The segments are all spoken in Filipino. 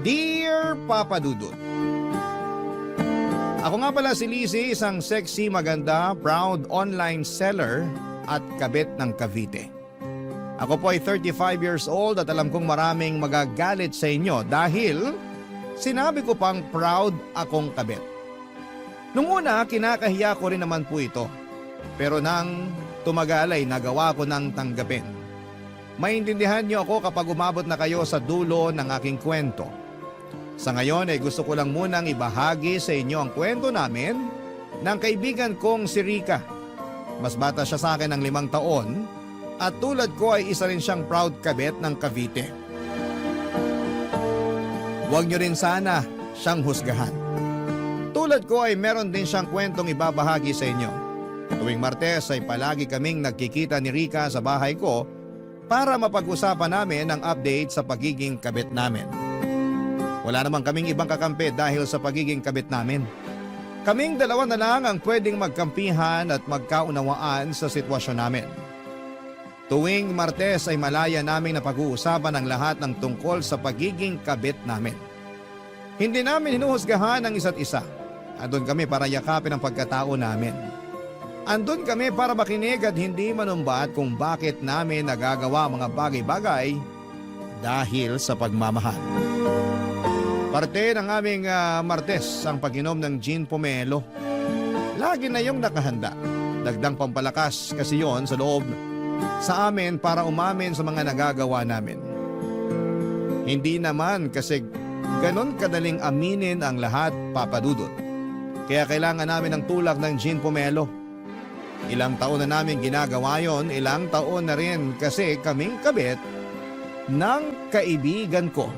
Dear Papa Dudut, ako nga pala si Lizzie, isang sexy, maganda, proud online seller at kabit ng Cavite. Ako po ay 35 years old at alam kong maraming magagalit sa inyo dahil sinabi ko pang proud akong kabit. Nung una, kinakahiya ko rin naman po ito. Pero nang tumagal ay nagawa ko ng tanggapin. Maintindihan niyo ako kapag umabot na kayo sa dulo ng aking kwento. Sa ngayon ay gusto ko lang munang ibahagi sa inyo ang kwento namin ng kaibigan kong si Rica. Mas bata siya sa akin ng 5 taon at tulad ko ay isa rin siyang proud kabit ng Cavite. Huwag niyo rin sana siyang husgahan. Tulad ko ay meron din siyang kwentong ibabahagi sa inyo. Tuwing Martes ay palagi kaming nagkikita ni Rica sa bahay ko para mapag-usapan namin ang update sa pagiging kabit namin. Wala naman kaming ibang kakampi dahil sa pagiging kabit namin. Kaming dalawa na lang ang pwedeng magkampihan at magkaunawaan sa sitwasyon namin. Tuwing Martes ay malaya naming napag-uusapan ang lahat ng tungkol sa pagiging kabit namin. Hindi namin hinuhusgahan ang isa't isa. Andun kami para yakapin ang pagkatao namin. Andun kami para makinig at hindi manumbat kung bakit namin nagagawa mga bagay-bagay dahil sa pagmamahal. Parte ng aming Martes ang pag-inom ng gin pomelo. Lagi na yung nakahanda. Dagdang pampalakas kasi yon sa loob sa amin para umamin sa mga nagagawa namin. Hindi naman kasi ganon kadaling aminin ang lahat, Papa Dudut. Kaya kailangan namin ng tulak ng gin pomelo. Ilang taon na namin ginagawa yon, ilang taon na rin kasi kaming kabit ng kaibigan ko.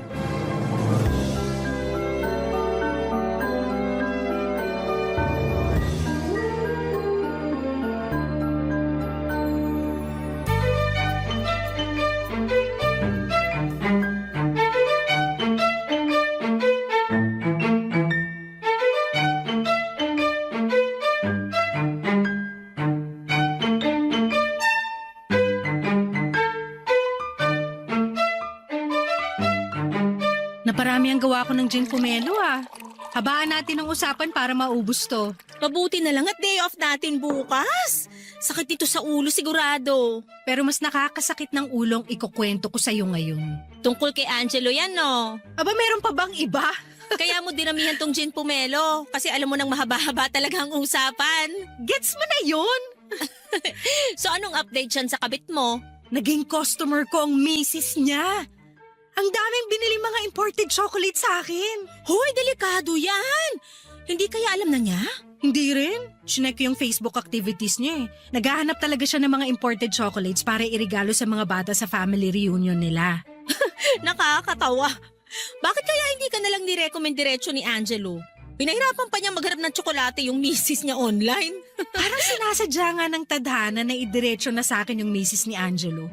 Naparami ang gawa ko ng gin pomelo ah. Habaan natin ang usapan para maubos to. Mabuti na lang at day off natin bukas. Sakit dito sa ulo sigurado. Pero mas nakakasakit ng ulong ikukwento ko sa'yo ngayon. Tungkol kay Angelo yan, no? Aba, meron pa bang iba? Kaya mo dinamihan tong gin pomelo kasi alam mo nang mahaba-haba talaga ang usapan. Gets mo na yun? So anong update dyan sa kabit mo? Naging customer ko ang misis niya. Ang daming binili mga imported chocolate sa akin. Hoy, delikado yan! Hindi kaya alam na niya? Hindi rin. Chinek ko yung Facebook activities niya eh. Naghahanap talaga siya ng mga imported chocolates para irigalo sa mga bata sa family reunion nila. Nakakatawa. Bakit kaya hindi ka nalang nirecommend diretso ni Angelo? Pinahirapan pa niya maghanap ng tsokolate yung misis niya online. Parang sinasadya nga ng tadhana na idiretso na sa akin yung misis ni Angelo.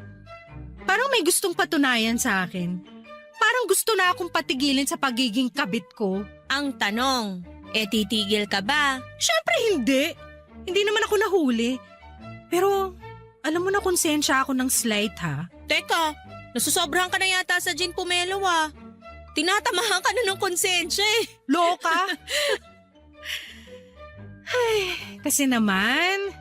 Parang may gustong patunayan sa akin. Parang gusto na akong patigilin sa pagiging kabit ko. Ang tanong, titigil ka ba? Syempre hindi. Hindi naman ako nahuli. Pero alam mo na konsensya ako ng slight ha. Teka, nasusobrahan ka na yata sa gin pomelo ah. Tinatamahan ka na ng konsensya eh. Loka? Ay, kasi naman,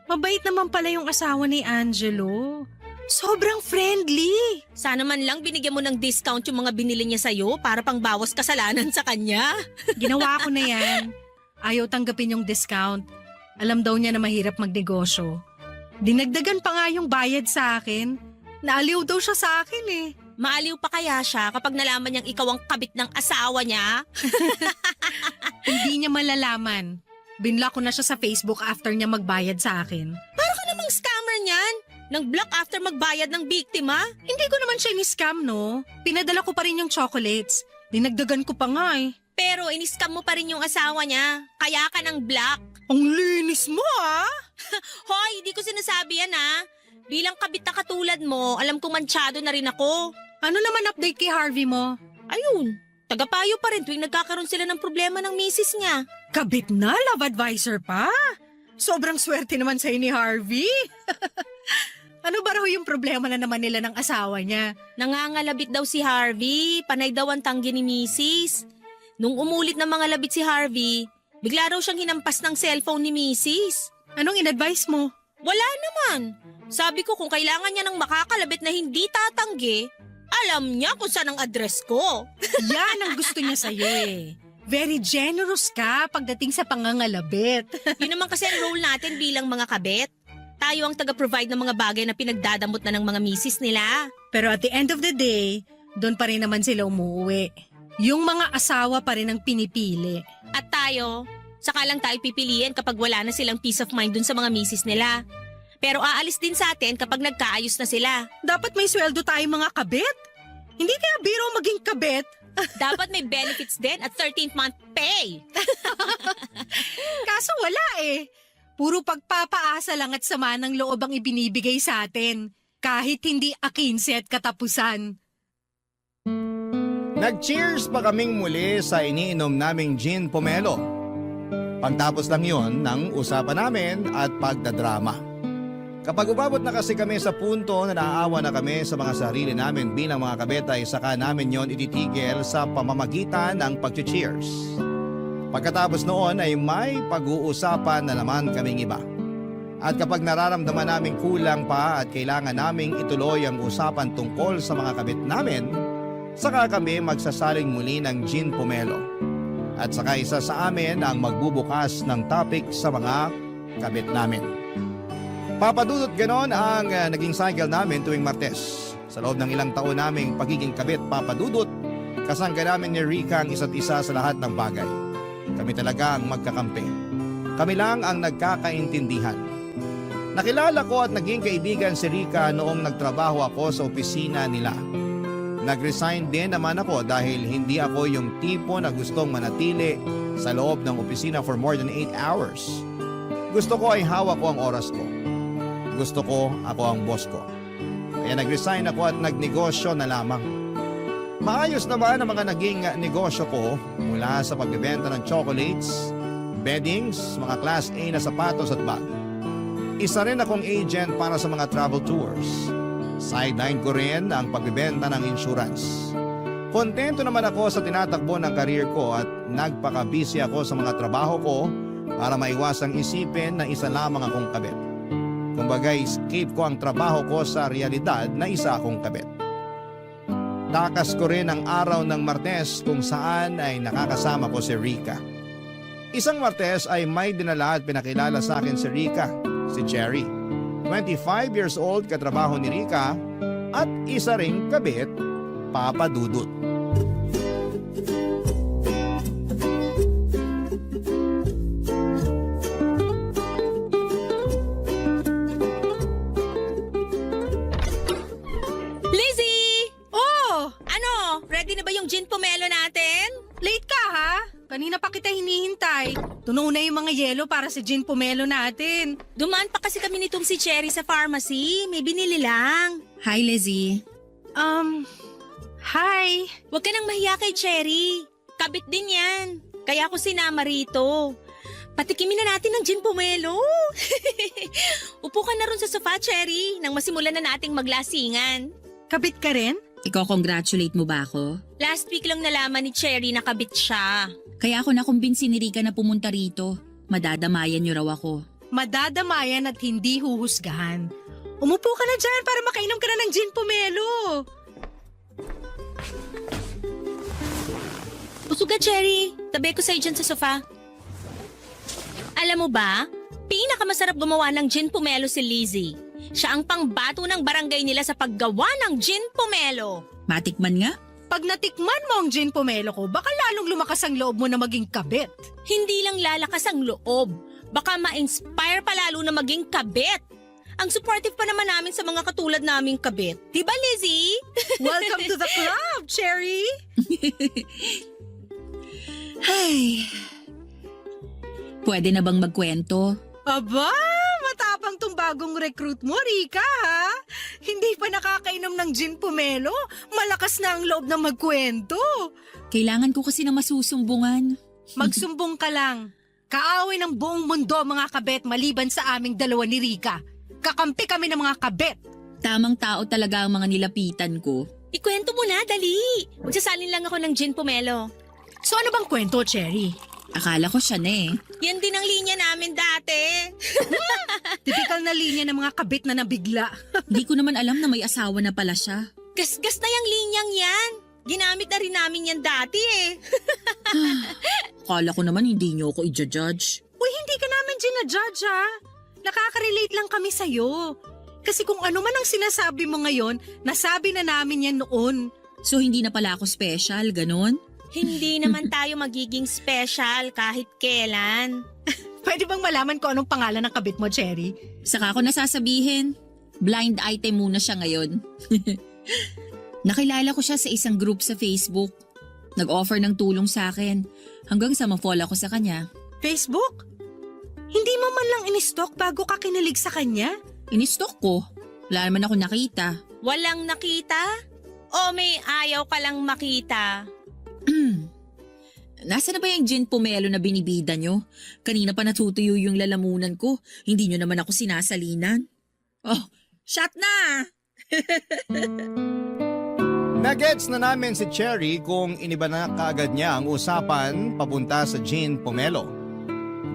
mabait naman pala yung asawa ni Angelo. Sobrang friendly. Sana man lang binigyan mo ng discount yung mga binili niya sa'yo para pang bawas kasalanan sa kanya. Ginawa ko na yan. Ayaw tanggapin yung discount. Alam daw niya na mahirap magnegosyo. Dinagdagan pa nga yung bayad sa akin. Naaliw daw siya sa akin eh. Maaliw pa kaya siya kapag nalaman niyang ikaw ang kabit ng asawa niya? Hindi niya malalaman. Binlock ko na siya sa Facebook after niya magbayad sa akin. Para ka namang scammer niyan. Nang block after magbayad ng biktima? Hindi ko naman siya ni-scam, no? Pinadala ko pa rin yung chocolates. Dinagdagan ko pa nga eh. Pero in-scam mo pa rin yung asawa niya. Kaya ka ng block. Ang linis mo ah! Hoy, di ko sinasabi yan ah. Bilang kabit na katulad mo, alam kong mansyado na rin ako. Ano naman update kay Harvey mo? Ayun, tagapayo pa rin tuwing nagkakaroon sila ng problema ng misis niya. Kabit na, love advisor pa? Sobrang swerte naman sa'yo ni Harvey. Ano ba raw yung problema na naman nila ng asawa niya? Nangangalabit daw si Harvey, panay daw ang tanggi ni Mrs. Nung umulit ng mga labit si Harvey, bigla raw siyang hinampas ng cellphone ni Mrs. Anong in-advise mo? Wala naman. Sabi ko kung kailangan niya ng makakalabit na hindi tatanggi, alam niya kung saan ang address ko. Yan ang gusto niya sa'yo eh. Very generous ka pagdating sa pangangalabit. Yun naman kasi ang role natin bilang mga kabet. Tayo ang taga-provide ng mga bagay na pinagdadamot na ng mga misis nila. Pero at the end of the day, doon pa rin naman sila umuwi. Yung mga asawa pa rin ang pinipili. At tayo, saka lang tayo pipiliin kapag wala na silang peace of mind dun sa mga misis nila. Pero aalis din sa atin kapag nagkaayos na sila. Dapat may sweldo tayo mga kabit. Hindi kaya biro maging kabit. Dapat may benefits din at 13th month pay. Kaso wala eh. Puro pagpapaasa lang at sama ng loob ang ibinibigay sa atin. Kahit hindi akinse at katapusan. Nag-cheers pa kaming muli sa iniinom naming gin pomelo. Pagtapos lang yon ng usapan namin at pagdadrama. Kapag umabot na kasi kami sa punto na naaawa na kami sa mga sarili namin bilang mga kabetay, saka namin yon ititigil sa pamamagitan ng pag-cheers. Pagkatapos noon ay may pag-uusapan na naman kaming iba. At kapag nararamdaman namin kulang pa at kailangan naming ituloy ang usapan tungkol sa mga kabit namin, saka kami magsasaling muli ng gin pomelo. At saka isa sa amin ang magbubukas ng topic sa mga kabit namin. Papadudot ganon ang naging cycle namin tuwing Martes. Sa loob ng ilang taon naming pagiging kabit papadudot, kasangga namin ni Rica ang isa't isa sa lahat ng bagay. Kami talaga ang magkakampi. Kami lang ang nagkakaintindihan. Nakilala ko at naging kaibigan si Rica noong nagtrabaho ako sa opisina nila. Nag-resign din naman ako dahil hindi ako yung tipo na gustong manatili sa loob ng opisina for more than 8 hours. Gusto ko ay hawak ko ang oras ko. Gusto ko ako ang boss ko. Kaya nag-resign ako at nagnegosyo na lamang. Maayos naman ang mga naging negosyo ko mula sa pagbebenta ng chocolates, beddings, mga class A na sapatos at bag. Isa rin akong agent para sa mga travel tours. Sideline ko rin ang pagbebenta ng insurance. Kontento naman ako sa tinatakbo ng career ko at nagpaka-busy ako sa mga trabaho ko para maiwasang isipin na isa lamang akong kabit. Kumbaga, escape ko ang trabaho ko sa realidad na isa akong kabit. Takas ko rin ang araw ng Martes kung saan ay nakakasama ko si Rica. Isang Martes ay may dinala at pinakilala sa akin si Rica, si Cherry. 25 years old katrabaho ni Rica at isa ring kabit, Papa Dudut. Lizzie! Oh! Ano? Ready na ba yung gin pomelo natin? Late ka ha? Kanina pa kita hinihintay. Tunaw na yung mga yelo para sa gin pomelo natin. Dumaan pa kasi kami nitong si Cherry sa pharmacy. May binili lang. Hi, Lizzie. Hi. Huwag ka nang mahiya kay Cherry. Kabit din yan. Kaya ako sinama rito. Patikimin na natin ng gin pomelo. Upo ka na ron sa sofa, Cherry, nang masimulan na nating maglasingan. Kabit ka rin? Iko-congratulate mo ba ako? Last week lang nalaman ni Cherry na kabit siya. Kaya ako nakumbinsi ni Rica na pumunta rito. Madadamayan niyo raw ako. Madadamayan at hindi huhusgahan. Umupo ka na dyan para makainom ka na ng gin pomelo. Busog ka, Cherry. Tabi ko sa'yo dyan sa sofa. Alam mo ba, pinakamasarap gumawa ng gin pomelo si Lizzie. Siya ang pangbato ng barangay nila sa paggawa ng gin pomelo. Matikman nga. Pag natikman mo ang gin pomelo ko, baka lalong lumakas ang loob mo na maging kabit. Hindi lang lalakas ang loob. Baka ma-inspire pa lalo na maging kabit. Ang supportive pa naman namin sa mga katulad naming kabit. Diba, Lizzie? Welcome to the club, Cherry! Ay. Pwede na bang magkwento? Aba, matapang tong bagong recruit mo, Rica, ha? Hindi pa nakakainom ng gin pomelo. Malakas na ang loob na magkwento. Kailangan ko kasi na masusumbungan. Magsumbong ka lang. Kaaway ng buong mundo, mga kabet, maliban sa aming dalawa ni Rica. Kakampi kami ng mga kabit. Tamang tao talaga ang mga nilapitan ko. Ikwento mo na, dali. Magsasalin lang ako ng gin pomelo. So ano bang kwento, Cherry? Akala ko siya na eh. Yan din ang linya namin dati. Typical na linya ng mga kabit na nabigla. Di ko naman alam na may asawa na pala siya. Gasgas na yung linyang yan. Ginamit na rin namin yan dati eh. Akala ko naman hindi niyo ako i-judge. Uy, hindi ka namin ginajudge ha. Nakaka-relate lang kami sa'yo. Kasi kung ano man ang sinasabi mo ngayon, nasabi na namin yan noon. So hindi na pala ako special, ganon? Hindi naman tayo magiging special kahit kailan. Pwede bang malaman ko anong pangalan ng kabit mo, Cherry? Saka ko nasasabihin, blind item muna siya ngayon. Nakilala ko siya sa isang group sa Facebook. Nag-offer ng tulong sa akin hanggang sa ma-fall ako sa kanya. Facebook? Hindi mo man lang in-stalk bago ka kinilig sa kanya? Inistalk ko. Wala naman ako nakita. Walang nakita? O may ayaw ka lang makita? Nasaan na ba yung gin pomelo na binibida nyo? Kanina pa natutuyo yung lalamunan ko. Hindi nyo naman ako sinasalinan. Oh, shot na! Nagets na namin si Cherry kung iniba na kaagad niya ang usapan papunta sa gin pomelo.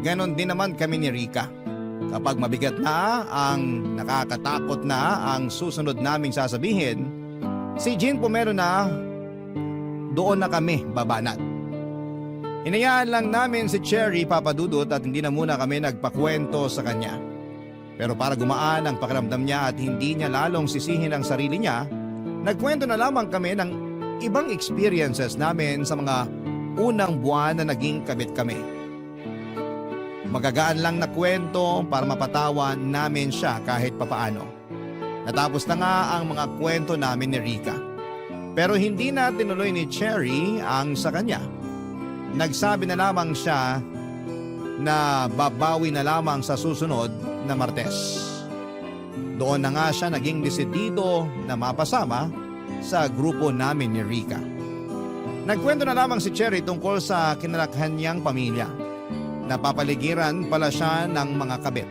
Ganon din naman kami ni Rika. Kapag mabigat na ang nakakatakot na ang susunod naming sasabihin, si gin pomelo na doon na kami babanat. Hinayaan lang namin si Cherry papadudot at hindi na muna kami nagpakwento sa kanya. Pero para gumaan ang pakiramdam niya at hindi niya lalong sisihin ang sarili niya, nagkwento na lamang kami ng ibang experiences namin sa mga unang buwan na naging kabit kami. Magagaan lang na kwento para mapatawa namin siya kahit papaano. Natapos na nga ang mga kwento namin ni Rika. Pero hindi na tinuloy ni Cherry ang sa kanya. Nagsabi na lamang siya na babawi na lamang sa susunod na Martes. Doon na nga siya naging desidido na mapasama sa grupo namin ni Rika. Nagkwento na lamang si Cherry tungkol sa kinalakhan niyang pamilya. Napapaligiran pala siya ng mga kabit.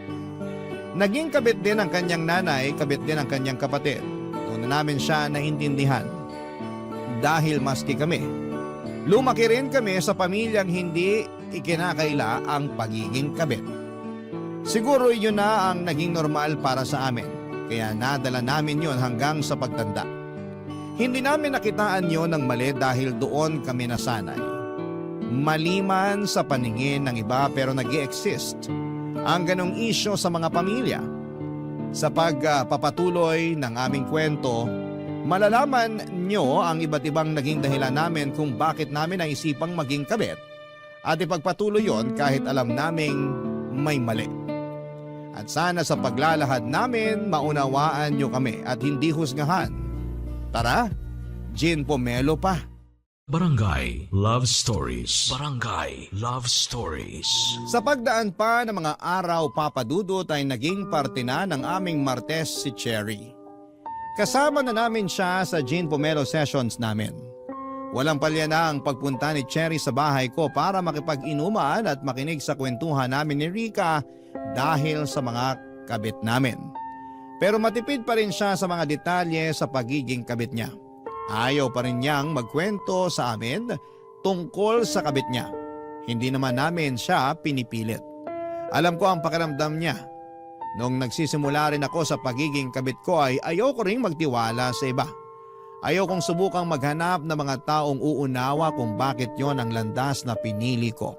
Naging kabit din ang kanyang nanay, kabit din ang kanyang kapatid. Doon na namin siya naintindihan. Dahil maski kami, lumaki rin kami sa pamilyang hindi ikinakaila ang pagiging kabit. Siguro yun na ang naging normal para sa amin, kaya nadala namin yun hanggang sa pagtanda. Hindi namin nakitaan yun ng mali dahil doon kami nasanay. Mali man sa paningin ng iba pero nag-i-exist ang ganong isyo sa mga pamilya. Sa pagpapatuloy ng aming kwento, malalaman nyo ang iba't ibang naging dahilan namin kung bakit namin naisipang maging kabit at ipagpatuloy yon kahit alam naming may mali. At sana sa paglalahad namin maunawaan nyo kami at hindi husgahan. Tara, gin pomelo pa. Barangay Love Stories. Barangay Love Stories. Sa pagdaan pa ng mga araw, papadudot ay naging parte na ng aming Martes si Cherry. Kasama na namin siya sa gin pomelo sessions namin. Walang palya na ang pagpunta ni Cherry sa bahay ko para makipag-inuman at makinig sa kwentuhan namin ni Rika dahil sa mga kabit namin. Pero matipid pa rin siya sa mga detalye sa pagiging kabit niya. Ayaw pa rin niyang magkwento sa amin tungkol sa kabit niya. Hindi naman namin siya pinipilit. Alam ko ang pakiramdam niya. Nung nagsisimula rin ako sa pagiging kabit ko ay ayaw ko ring magtiwala sa iba. Ayaw kong subukang maghanap ng mga taong uunawa kung bakit yon ang landas na pinili ko.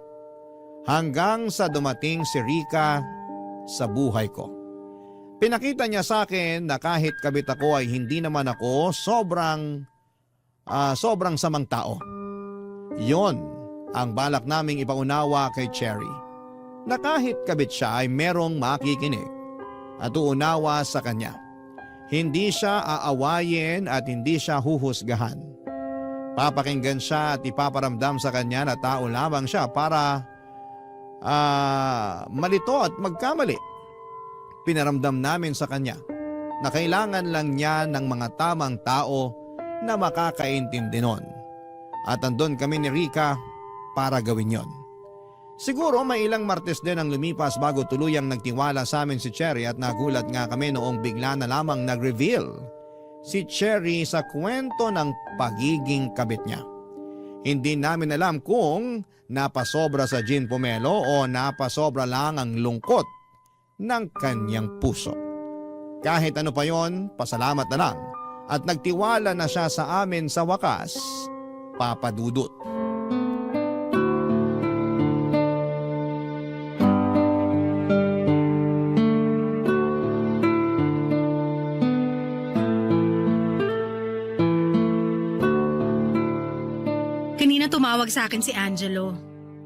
Hanggang sa dumating si Rika sa buhay ko. Pinakita niya sa akin na kahit kabit ako ay hindi naman ako sobrang samang tao. Yon ang balak naming ipaunawa kay Cherry. Na kahit kabit siya ay merong makikinig at uunawa sa kanya. Hindi siya aawayin at hindi siya huhusgahan. Papakinggan siya at ipaparamdam sa kanya na tao lamang siya para malito at magkamali. Pinaramdam namin sa kanya na kailangan lang niya ng mga tamang tao na makakaintindi nun. At andun kami ni Rika para gawin yon. Siguro may ilang Martes din ang lumipas bago tuluyang nagtiwala sa amin si Cherry at nagulat nga kami noong bigla na lamang nag-reveal si Cherry sa kwento ng pagiging kabit niya. Hindi namin alam kung napasobra sa gin pomelo o napasobra lang ang lungkot ng kanyang puso. Kahit ano pa yon, pasalamat na lang at nagtiwala na siya sa amin sa wakas, Papa Dudut. Kanina tumawag sa akin si Angelo.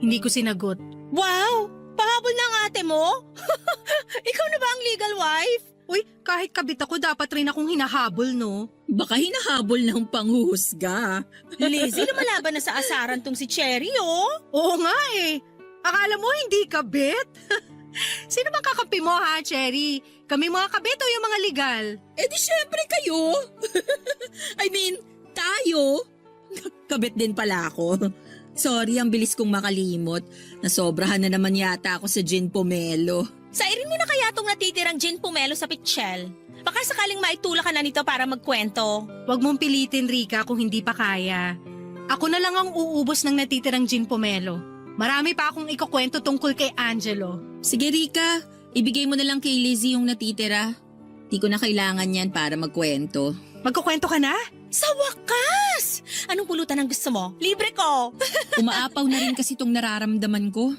Hindi ko sinagot. Wow! Pahabol ng ate mo? Ikaw na ba ang legal wife? Uy, kahit kabit ako, dapat rin akong hinahabol, no? Baka hinahabol ng panghuhusga. Lizzie, lumalaban na sa asaran tong si Cherry, oh. Oo nga eh. Akala mo hindi kabit? Sino bang kakampi mo ha, Cherry? Kami mga kabit o yung mga legal? Eh di syempre kayo. I mean, tayo. Kabit din pala ako. Sorry, ang bilis kong makalimot. Nasobrahan na naman yata ako sa gin pomelo. Sairin mo na kaya tong natitirang gin pomelo sa pitchel. Baka sakaling maitula ka na nito para magkwento. Huwag mong pilitin, Rika, kung hindi pa kaya. Ako na lang ang uubos ng natitirang gin pomelo. Marami pa akong ikukwento tungkol kay Angelo. Sige Rika, ibigay mo na lang kay Lizzie yung natitira. Di ko na kailangan yan para magkwento. Magkukwento ka na? Sa wakas! Anong pulutan ang gusto mo? Libre ko! Umaapaw na rin kasi itong nararamdaman ko.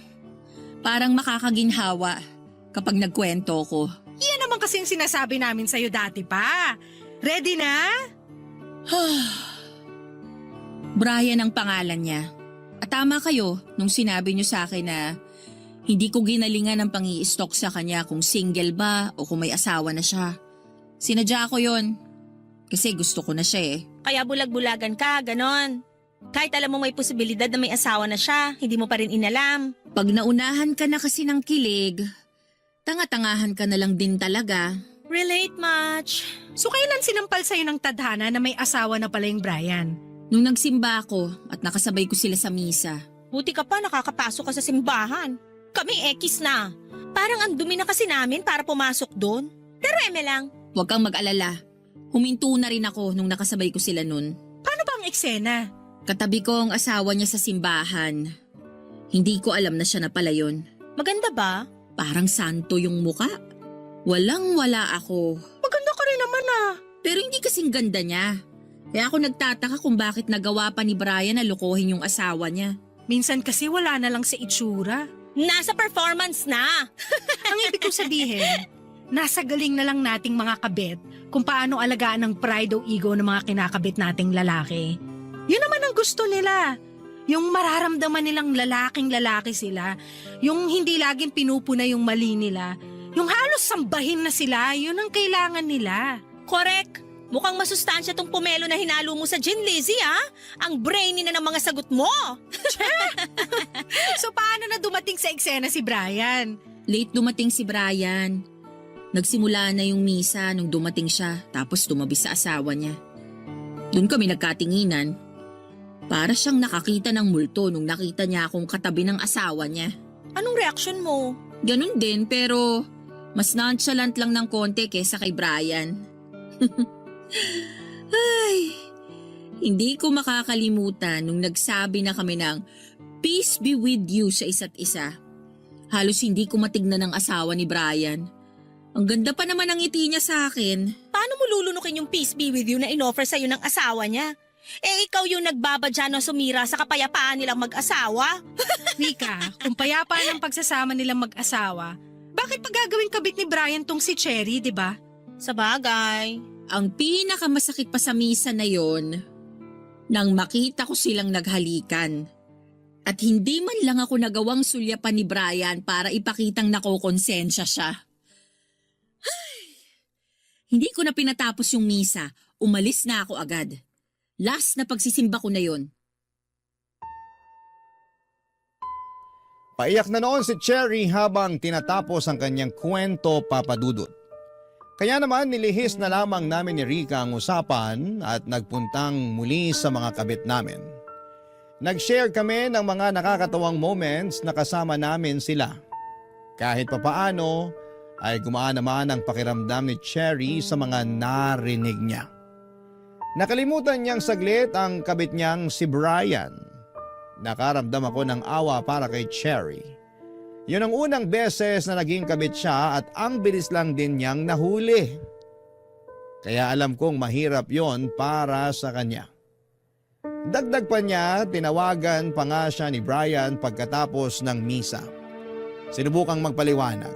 Parang makakaginhawa kapag nagkwento ko. Yan naman kasing sinasabi namin sa'yo dati pa. Ready na? Brian ang pangalan niya. At tama kayo nung sinabi niyo sa akin na hindi ko ginalingan ang pang-i-stalk sa kanya kung single ba o kung may asawa na siya. Sinadya ko yon kasi gusto ko na siya eh. Kaya bulag-bulagan ka, ganon. Kahit alam mo may posibilidad na may asawa na siya, hindi mo pa rin inalam. Pag naunahan ka na kasi ng kilig, tanga-tangahan ka na lang din talaga. Relate much. So kailan sinampal sa'yo ng tadhana na may asawa na pala yung Brian? Nung nagsimba ako at nakasabay ko sila sa misa. Buti ka pa nakakapasok ka sa simbahan. Kami ekis na. Parang ang dumi na kasi namin para pumasok doon. Pero eme lang. Huwag kang mag-alala. Huminto na rin ako nung nakasabay ko sila nun. Paano ba ang eksena? Katabi ko ang asawa niya sa simbahan. Hindi ko alam na siya na pala yun. Maganda ba? Parang santo yung muka. Walang-wala ako. Maganda ka rin naman ah. Pero hindi kasing ganda niya. Kaya ako nagtataka kung bakit nagawa pa ni Brian na lokohin yung asawa niya. Minsan kasi wala na lang sa itsura. Nasa performance na. Ang ibig kong sabihin, nasa galing na lang nating mga kabit kung paano alagaan ang pride o ego ng mga kinakabit nating lalaki. Yun naman ang gusto nila. Yung mararamdaman nilang lalaking lalaki sila. Yung hindi laging pinupuna yung mali nila. Yung halos sambahin na sila, yun ang kailangan nila. Correct. Mukhang masustansya tong pomelo na hinalo mo sa gin, Lizzie, ha? Ang brainy na ng mga sagot mo. So paano na dumating sa eksena si Brian? Late dumating si Brian. Nagsimula na yung misa nung dumating siya tapos tumabi sa asawa niya. Doon kami nagkatinginan. Para siyang nakakita ng multo nung nakita niya akong katabi ng asawa niya. Anong reaksyon mo? Ganun din pero mas nonchalant lang ng konti kesa kay Brian. Ay, hindi ko makakalimutan nung nagsabi na kami ng peace be with you sa isa't isa. Halos hindi ko matignan ang asawa ni Brian. Ang ganda pa naman ang ngiti niya sa akin. Paano mo lulunukin yung peace be with you na inoffer sa'yo ng asawa niya? Eh ikaw yung nagbabadya na sumira sa kapayapaan nilang mag-asawa? Rika, kung payapa ng pagsasama nilang mag-asawa, bakit pa gagawing kabit ni Brian tong si Cherry, di ba? Sa bagay. Ang pinakamasakit pa sa misa na yon, nang makita ko silang naghalikan. At hindi man lang ako nagawang sulyapan ni Brian para ipakitang nakokonsensya siya. Ay, hindi ko na pinatapos yung misa, umalis na ako agad. Last na pagsisimba ko na yon. Paiyak na noon si Cherry habang tinatapos ang kanyang kwento, Papa Dudut. Kaya naman nilihis na lamang namin ni Rika ang usapan at nagpuntang muli sa mga kabit namin. Nag-share kami ng mga nakakatawang moments na kasama namin sila. Kahit papaano ay gumaan naman ang pakiramdam ni Cherry sa mga narinig niya. Nakalimutan niyang saglit ang kabit niyang si Brian. Nakaramdam ako ng awa para kay Cherry. Yun ang unang beses na naging kabit siya at ang bilis lang din niyang nahuli. Kaya alam kong mahirap yon para sa kanya. Dagdag pa niya, tinawagan pa nga siya ni Brian pagkatapos ng misa. Sinubukang magpaliwanag.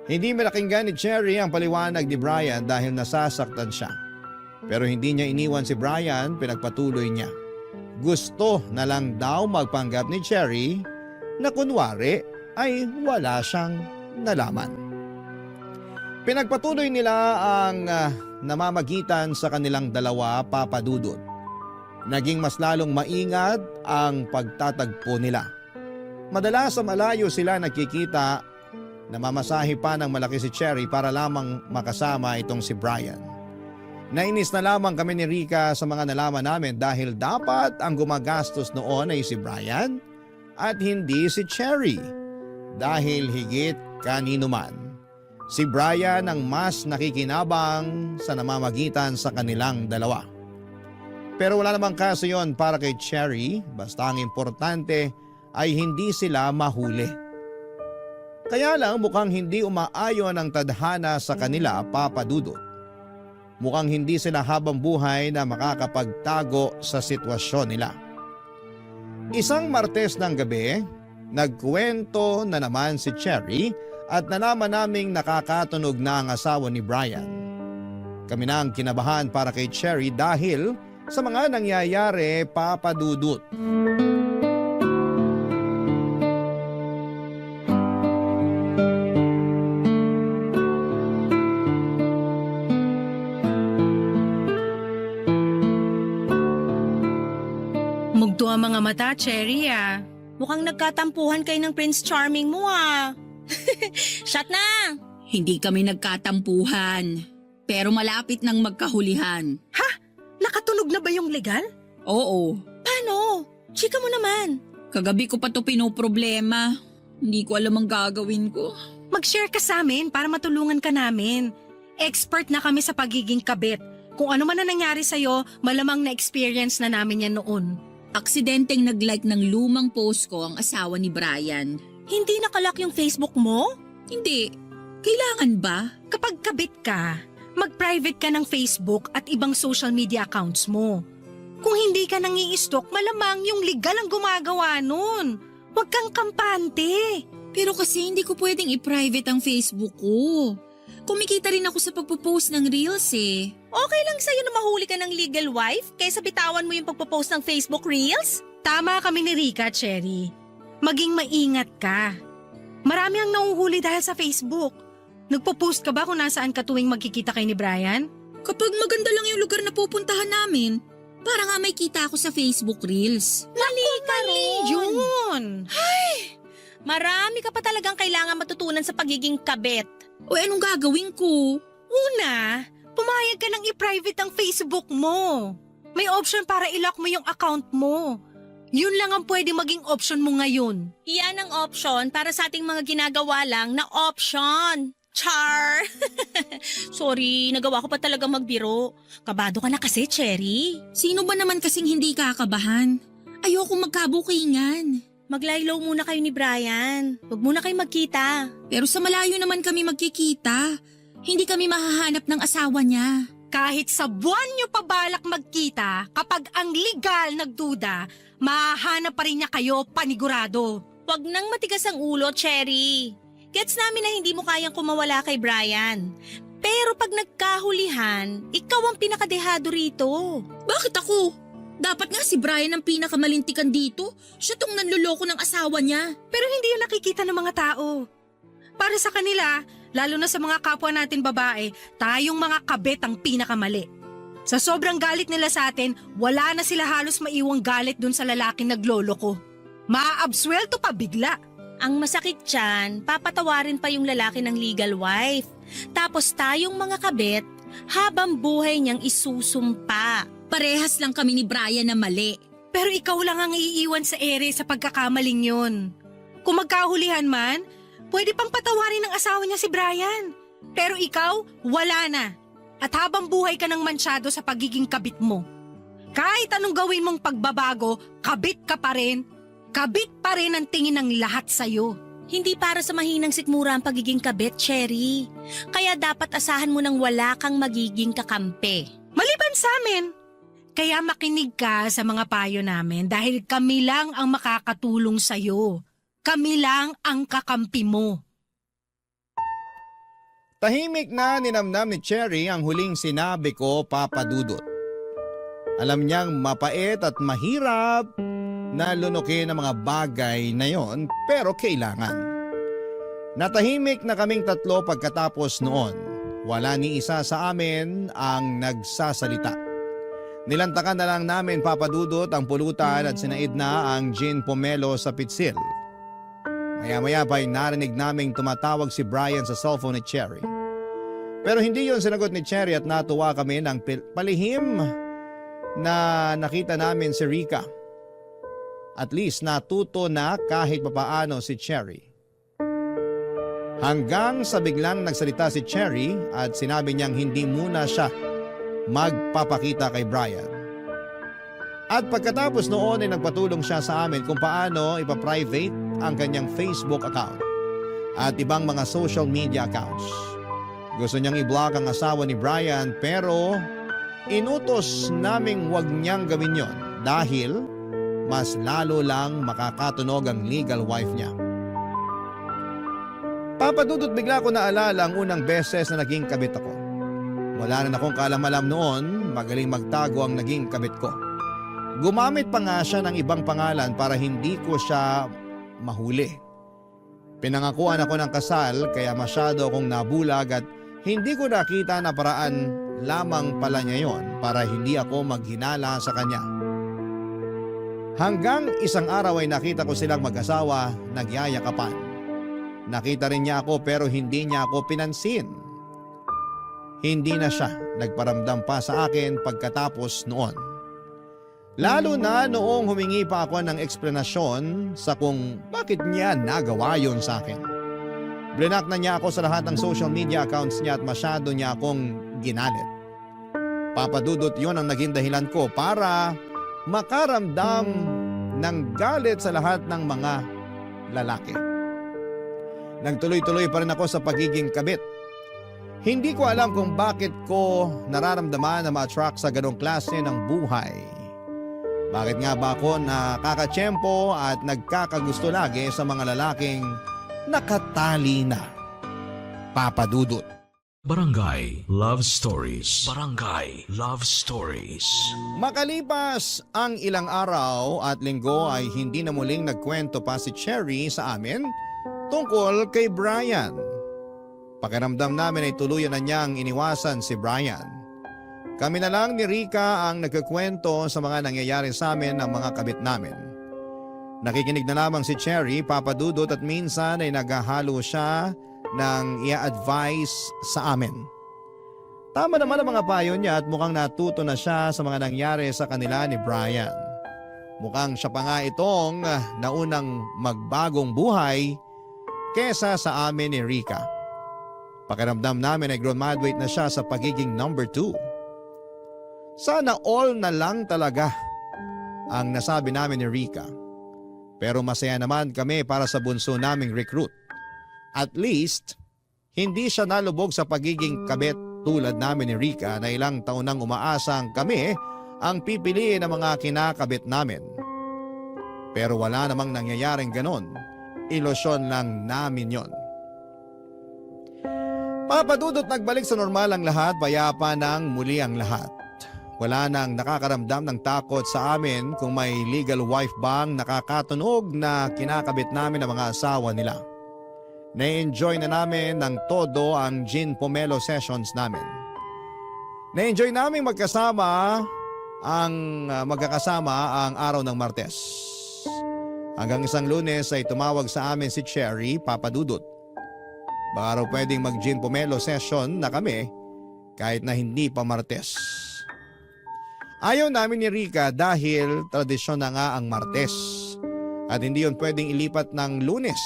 Hindi malakinggan ni Cherry ang paliwanag ni Brian dahil nasasaktan siya. Pero hindi niya iniwan si Brian, pinagpatuloy niya. Gusto na lang daw magpanggap ni Cherry na kunwari ay wala siyang nalaman. Pinagpatuloy nila ang namamagitan sa kanilang dalawa, Papa Dudut. Naging mas lalong maingat ang pagtatagpo nila. Madalas sa malayo sila nagkikita, namamasahe pa ng malaki si Cherry para lamang makasama itong si Brian. Nainis na lamang kami ni Rica sa mga nalaman namin dahil dapat ang gumagastos noon ay si Brian at hindi si Cherry. Dahil higit kanino man, si Brian ang mas nakikinabang sa namamagitan sa kanilang dalawa. Pero wala namang kaso yon para kay Cherry, basta ang importante ay hindi sila mahuli. Kaya lang mukhang hindi umaayon ang tadhana sa kanila, Papa Dudut. Mukhang hindi sila habang buhay na makakapagtago sa sitwasyon nila. Isang Martes ng gabi, nagkwento na naman si Cherry at nalaman naming nakakatunog na ang asawa ni Brian. Kami na ang kinabahan para kay Cherry dahil sa mga nangyayari, Papa Dudut. Mugto ang mga mata, Cherry ah. Mukhang nagkatampuhan kayo ng Prince Charming mo ah. Shut na! Hindi kami nagkatampuhan, pero malapit nang magkahulihan. Nakatunog na ba yung legal? Oo, Paano? Chika mo naman. kagabi ko pa to pinoproblema. Hindi ko alam ang gagawin ko. Mag-share ka sa amin para matulungan ka namin. Expert na kami sa pagiging kabit. Kung ano man na nangyari sa'yo, malamang na-experience na namin yan noon. Aksidenteng nag-like ng lumang post ko ang asawa ni Brian. Hindi nakalock yung Facebook mo? Hindi. Kailangan ba? Kapag kabit ka, mag-private ka ng Facebook at ibang social media accounts mo. Kung hindi ka nang i-stalk, malamang yung legal ang gumagawa nun. Huwag kang kampante. Pero kasi hindi ko pwedeng i-private ang Facebook ko. Kumikita rin ako sa pagpo-post ng reels eh. Okay lang sa'yo na mahuli ka ng legal wife kaysa bitawan mo yung pagpo-post ng Facebook Reels? Tama kami ni Rica, Cherry. Maging maingat ka. Marami ang nahuhuli dahil sa Facebook. Nagpo-post ka ba kung nasaan ka tuwing magkikita kay ni Brian? Kapag maganda lang yung lugar na pupuntahan namin, para nga may kita ako sa Facebook Reels. Mali ka ron. Yun! Marami ka pa talagang kailangan matutunan sa pagiging kabit. O anong gagawin ko? Una, pumayag ka nang i-private ang Facebook mo. May option para i-lock mo yung account mo. Yun lang ang pwede maging option mo ngayon. Iyan ang option para sa ating mga ginagawa lang na option. Char! Sorry, nagawa ko pa talaga magbiro. Kabado ka na kasi, Cherry. Sino ba naman kasing hindi kakabahan? Ayoko magkabukingan. Maglaylo muna kayo ni Brian. Huwag muna kayo magkita. Pero sa malayo naman kami magkikita. Hindi kami mahahanap ng asawa niya. Kahit sa buwan nyo pa balak magkita, kapag ang legal nagduda, mahahanap pa rin niya kayo panigurado. Huwag nang matigas ang ulo, Cherry. Gets namin na hindi mo kayang kumawala kay Brian. Pero pag nagkahulihan, ikaw ang pinakadehado rito. Bakit ako? Dapat nga si Brian ang pinakamalintikan dito. Siya tong nanloloko ng asawa niya. Pero hindi yun nakikita ng mga tao. Para sa kanila, lalo na sa mga kapwa natin babae, tayong mga kabit ang pinakamali. Sa sobrang galit nila sa atin, wala na sila halos maiwang galit dun sa lalaking nagloloko. Maaabswelto pa bigla. Ang masakit dyan, papatawarin pa yung lalaki ng legal wife. Tapos tayong mga kabit, habang buhay niyang isusumpa. Parehas lang kami ni Brian na mali. Pero ikaw lang ang iiwan sa ere sa pagkakamaling yun. Kung magkahulihan man, pwede pang patawarin ng asawa niya si Brian. Pero ikaw, wala na. At habang buhay ka ng mansyado sa pagiging kabit mo. Kahit anong gawin mong pagbabago, kabit ka pa rin. Kabit pa rin ang tingin ng lahat sa'yo. Hindi para sa mahinang sikmura ang pagiging kabit, Cherry. Kaya dapat asahan mo nang wala kang magiging kakampi. Maliban sa amin. Kaya makinig ka sa mga payo namin dahil kami lang ang makakatulong sa'yo. Kami lang ang kakampi mo. Tahimik na ninamnam ni Cherry ang huling sinabi ko, Papa Dudut. Alam niyang mapait at mahirap na lunukin ang mga bagay na yon, pero kailangan. Natahimik na kaming tatlo pagkatapos noon. Wala ni isa sa amin ang nagsasalita. Nilantakan na lang namin, Papa Dudut, ang pulutan at sinaid na ang gin pomelo sa pitsil. Maya-maya pa'y narinig naming tumatawag si Brian sa cellphone ni Cherry. Pero hindi yon sinagot ni Cherry at natuwa kami ng palihim na nakita namin si Rika. At least natuto na kahit papaano si Cherry. Hanggang sa biglang nagsalita si Cherry at sinabi niyang hindi muna siya magpapakita kay Brian. At pagkatapos noon ay nagpatulong siya sa amin kung paano ipaprivate ang kanyang Facebook account at ibang mga social media accounts. Gusto niyang i-block ang asawa ni Brian pero inutos naming wag niyang gawin yon dahil mas lalo lang makakatunog ang legal wife niya. Papa Dudut, bigla ko naalala ang unang beses na naging kabit ako. Wala rin akong kaalam-alam noon, magaling magtago ang naging kabit ko. Gumamit pa nga siya ng ibang pangalan para hindi ko siya mahuli. Pinangakuan ako ng kasal kaya masyado akong nabulag at hindi ko nakita na paraan lamang pala niya yon para hindi ako maghinala sa kanya. Hanggang isang araw ay nakita ko silang mag-asawa nagyayakapan. Nakita rin niya ako pero hindi niya ako pinansin. Hindi na siya nagparamdam pa sa akin pagkatapos noon. Lalo na noong humingi pa ako ng eksplanasyon sa kung bakit niya nagawa yon sa akin. Blinak na niya ako sa lahat ng social media accounts niya at masyado niya akong ginalit. Papa Dudut, yon ang naging dahilan ko para makaramdam ng galit sa lahat ng mga lalaki. Nagtuloy-tuloy pa rin ako sa pagiging kabit. Hindi ko alam kung bakit ko nararamdaman na ma-attract sa ganong klase ng buhay. Bakit nga ba ako nakakatsyempo at nagkakagusto lagi sa mga lalaking nakatali na? Papa Dudut. Barangay Love Stories. Barangay Love Stories. Makalipas ang ilang araw at linggo ay hindi na muling nagkwento pa si Cherry sa amin tungkol kay Brian. Pakiramdam namin ay tuluyan na niyang iniwasan si Brian. Kami na lang ni Rika ang nagkakwento sa mga nangyayari sa amin ng mga kabit namin. Nakikinig na lamang si Cherry, Papa Dudut, at minsan ay naghahalo siya ng i-advise sa amin. Tama naman ang mga payo niya at mukhang natuto na siya sa mga nangyari sa kanila ni Brian. Mukhang siya pa nga itong naunang magbagong buhay kesa sa amin ni Rika. Pakiramdam namin ay graduate na siya sa pagiging number 2. Sana all na lang talaga ang nasabi namin ni Rika. Pero masaya naman kami para sa bunso naming recruit. At least, hindi siya nalubog sa pagiging kabit tulad namin ni Rika na ilang taon nang umaasang kami ang pipiliin ng mga kinakabit namin. Pero wala namang nangyayaring ganon. Ilusyon lang namin yon. Papa Dudut, nagbalik sa normal ang lahat, payapa nang muli ang lahat. Wala nang nakakaramdam ng takot sa amin kung may legal wife bang nakakatunog na kinakabit namin ang mga asawa nila. Na-enjoy na namin ng todo ang gin pomelo sessions namin. Na-enjoy namin magkakasama ang araw ng Martes. Hanggang isang Lunes ay tumawag sa amin si Cherry, Papa Dudut. Baka raw pwedeng mag-gin pomelo session na kami kahit na hindi pa Martes. Ayaw namin ni Rica dahil tradisyon na nga ang Martes at hindi yon pwedeng ilipat ng Lunes.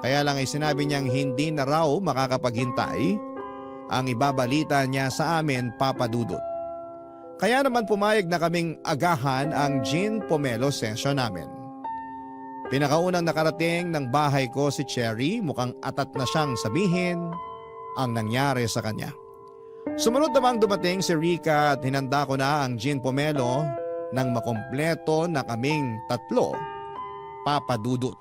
Kaya lang ay sinabi niyang hindi na raw makakapaghintay ang ibabalita niya sa amin, Papa Dudut. Kaya naman pumayag na kaming agahan ang Gin Pomelo session namin. Pinakaunang nakarating ng bahay ko si Cherry, mukhang atat na siyang sabihin ang nangyari sa kanya. Sumunod namang dumating si Rica at hinanda ko na ang Gin Pomelo nang makompleto na kaming tatlo, Papa Dudut.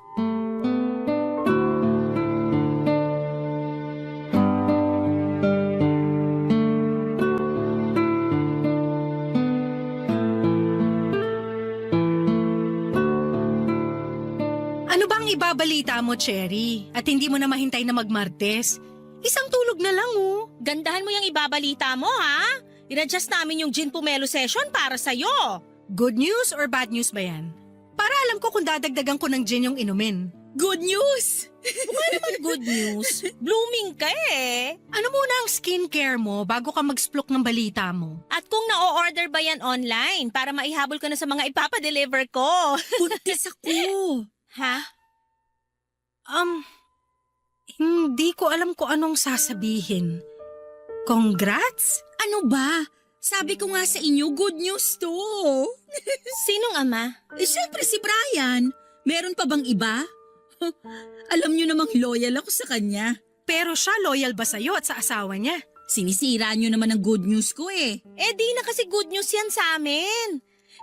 Ano bang ibabalita mo, Cherry? At hindi mo na mahintay na magmartes? Isang tulog na lang, oh. Gandahan mo yung ibabalita mo, ha? In-adjust namin yung gin pomelo session para sa'yo. Good news or bad news ba yan? Para alam ko kung dadagdagan ko ng gin yung inumin. Good news! Good news. Blooming ka eh. Ano muna ang skincare mo bago ka mag-splok ng balita mo? At kung na-order ba yan online para maihabol ko na sa mga ipapadeliver ko? Buntis ako! Ha? Hindi ko alam kung anong sasabihin. Congrats? Ano ba? Sabi ko nga sa inyo, good news to. Sinong ama? Siyempre si Brian. Meron pa bang iba? Alam niyo namang loyal ako sa kanya. Pero siya loyal ba sa'yo at sa asawa niya? Sinisira niyo naman ang good news ko eh. Eh di na kasi good news yan sa amin.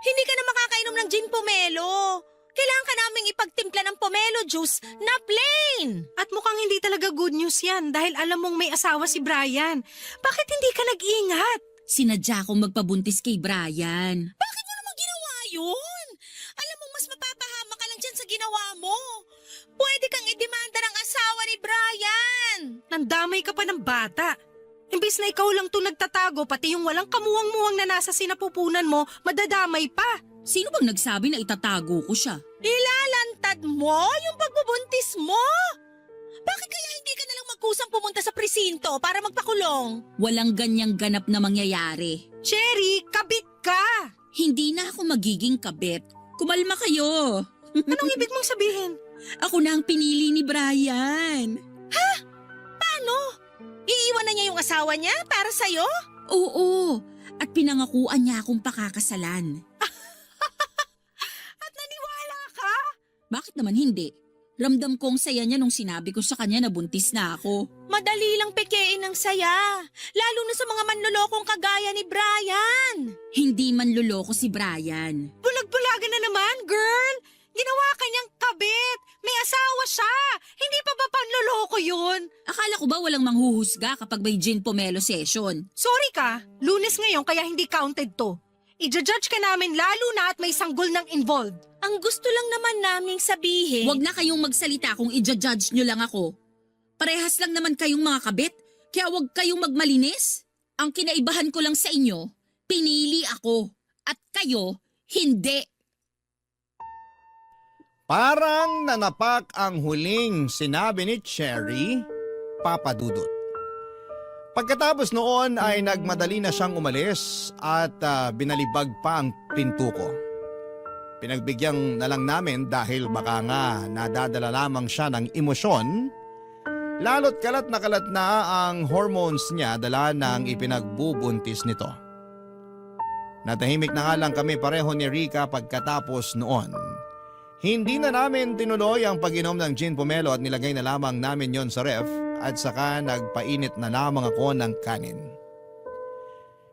Hindi ka na makakainom ng gin pomelo. Kailangan ka naming ipagtimpla ng pomelo juice na plain. At mukhang hindi talaga good news yan dahil alam mong may asawa si Brian. Bakit hindi ka nag-ingat? Sinadya kong magpabuntis kay Brian. Bakit mo naman ginawa yun? Alam mo, mas mapapahama ka lang dyan sa ginawa mo. Pwede kang idemanda ng asawa ni Brian. Nandamay ka pa ng bata. Imbis na ikaw lang to nagtatago, pati yung walang kamuwang-muwang na nasa sinapupunan mo, madadamay pa. Sino bang nagsabi na itatago ko siya? Ilalantad mo yung pagbubuntis mo. Bakit kaya hindi ka nalang magkusang pumunta sa presinto para magpakulong? Walang ganyang ganap na mangyayari. Cherry, kabit ka! Hindi na ako magiging kabit. Kumalma kayo. Anong ibig mong sabihin? Ako na ang pinili ni Brian. Paano? Iiwan na niya yung asawa niya para sa'yo? Oo, at pinangakuan niya akong pakakasalan. At naniwala ka? Bakit naman hindi? Ramdam kong saya niya nung sinabi ko sa kanya na buntis na ako. Madali lang pekein ng saya. Lalo na sa mga manlolokong kagaya ni Brian. Hindi man luloko si Brian. Bulag-bulagan na naman, girl! Ginawa ka niyang kabit! May asawa siya! Hindi pa ba panloloko yun? Akala ko ba walang manghuhusga kapag may gin pomelo session? Sorry ka, Lunes ngayon kaya hindi counted to. I-judge ka namin lalo na at may sanggol ng involved. Ang gusto lang naman naming sabihin... Huwag na kayong magsalita kung i-judge nyo lang ako. Parehas lang naman kayong mga kabit, kaya huwag kayong magmalinis. Ang kinaibahan ko lang sa inyo, pinili ako. At kayo, hindi. Parang nanapak ang huling sinabi ni Cherry, Papa Dudut. Pagkatapos noon ay nagmadali na siyang umalis at binalibag pa ang pinto ko. Pinagbigyan na lang namin dahil baka nga nadadala lamang siya ng emosyon. Lalo't kalat na ang hormones niya dala ng ipinagbubuntis nito. Natahimik na nga lang kami pareho ni Rica pagkatapos noon. Hindi na namin tinuloy ang pag-inom ng gin pomelo at nilagay na lamang namin yon sa ref at saka nagpainit na lamang ako ng kanin.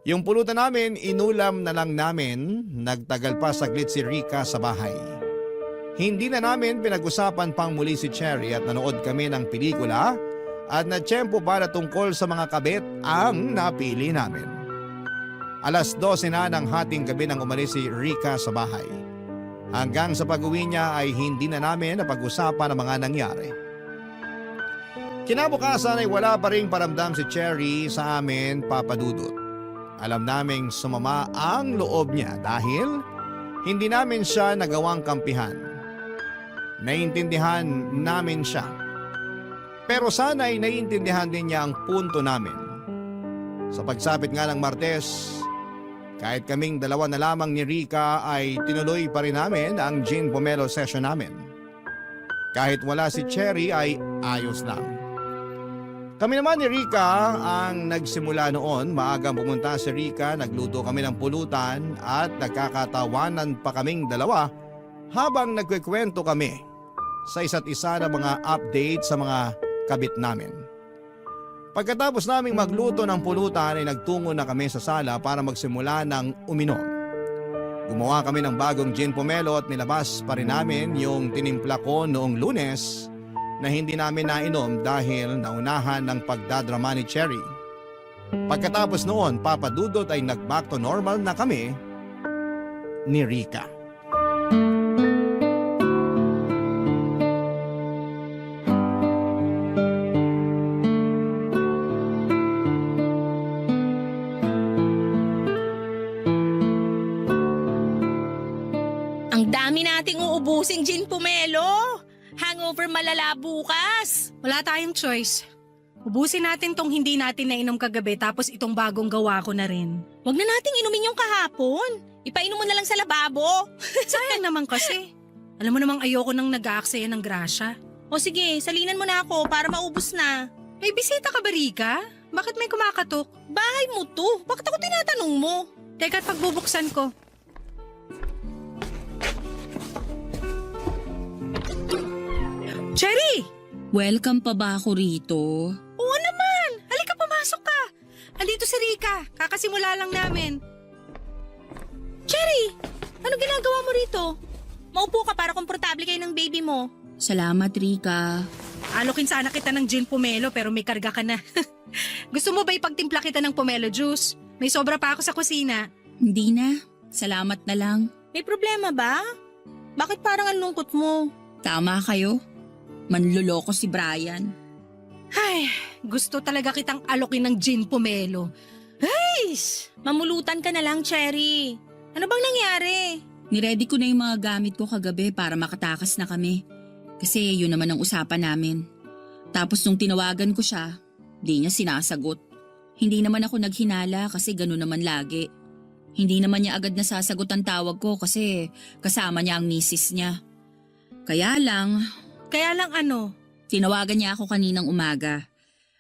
Yung pulutan namin, inulam na lang namin, nagtagal pa saglit si Rica sa bahay. Hindi na namin pinag-usapan pang muli si Cherry at nanood kami ng pelikula at natsyempo para tungkol sa mga kabit ang napili namin. 12:00 na ng hating gabi nang umalis si Rica sa bahay. Hanggang sa pag-uwi niya ay hindi na namin napag-usapan ang mga nangyari. Kinabukasan ay wala pa ring paramdam si Cherry sa amin, Papa Dudut. Alam naming sumama ang loob niya dahil hindi namin siya nagawang kampihan. Naiintindihan namin siya. Pero sana ay naiintindihan din niya ang punto namin. Sa pagsapit nga ng Martes, Kahit kaming dalawa na lamang ni Rica ay tinuloy pa rin namin ang gin pomelo session namin. Kahit wala si Cherry ay ayos lang. Kami naman ni Rica ang nagsimula noon. Maagang pumunta si Rica, nagluto kami ng pulutan at nagkakatawanan pa kaming dalawa habang nagkikwento kami sa isa't isa ng mga update sa mga kabit namin. Pagkatapos naming magluto ng pulutan ay nagtungo na kami sa sala para magsimula ng uminom. Gumawa kami ng bagong gin pomelo at nilabas pa rin namin yung tinimpla ko noong Lunes na hindi namin nainom dahil naunahan ng pagdadrama ni Cherry. Pagkatapos noon, Papa Dudut ay nag-back to normal na kami ni Rica. Ang dami nating uubusing gin pomelo. Hangover malala bukas. Wala tayong choice. Ubusin natin tong hindi natin nainom kagabi tapos itong bagong gawa ko na rin. Huwag na nating inumin yung kahapon. Ipainom mo na lang sa lababo. Sayang naman kasi. Alam mo namang ayoko nang nag-aaksaya ng grasya. O sige, salinan mo na ako para maubos na. May bisita ka ba, Rica? Bakit may kumakatok? Bahay mo to. Bakit ako tinatanong mo? Teka at pagbubuksan ko. Cherry! Welcome pa ba ako rito? Oo naman! Halika, pumasok ka! Andito si Rica. Kakasimula lang namin. Cherry, ano ginagawa mo rito? Maupo ka para komportable kayo ng baby mo. Salamat, Rica. Alokin sana kita ng gin pomelo pero may karga ka na. Gusto mo ba ipagtimpla kita ng pomelo juice? May sobra pa ako sa kusina. Hindi na. Salamat na lang. May problema ba? Bakit parang ang lungkot mo? Tama kayo. Manluloko si Brian. Ay, gusto talaga kitang alokin ng gin pomelo. Ay! Mamulutan ka na lang, Cherry. Ano bang nangyari? Niready ko na yung mga gamit ko kagabi para makatakas na kami. Kasi yun naman ang usapan namin. Tapos nung tinawagan ko siya, di niya sinasagot. Hindi naman ako naghinala kasi gano'n naman lagi. Hindi naman niya agad nasasagot ang tawag ko kasi kasama niya ang misis niya. Kaya lang ano? tinawagan niya ako kaninang umaga.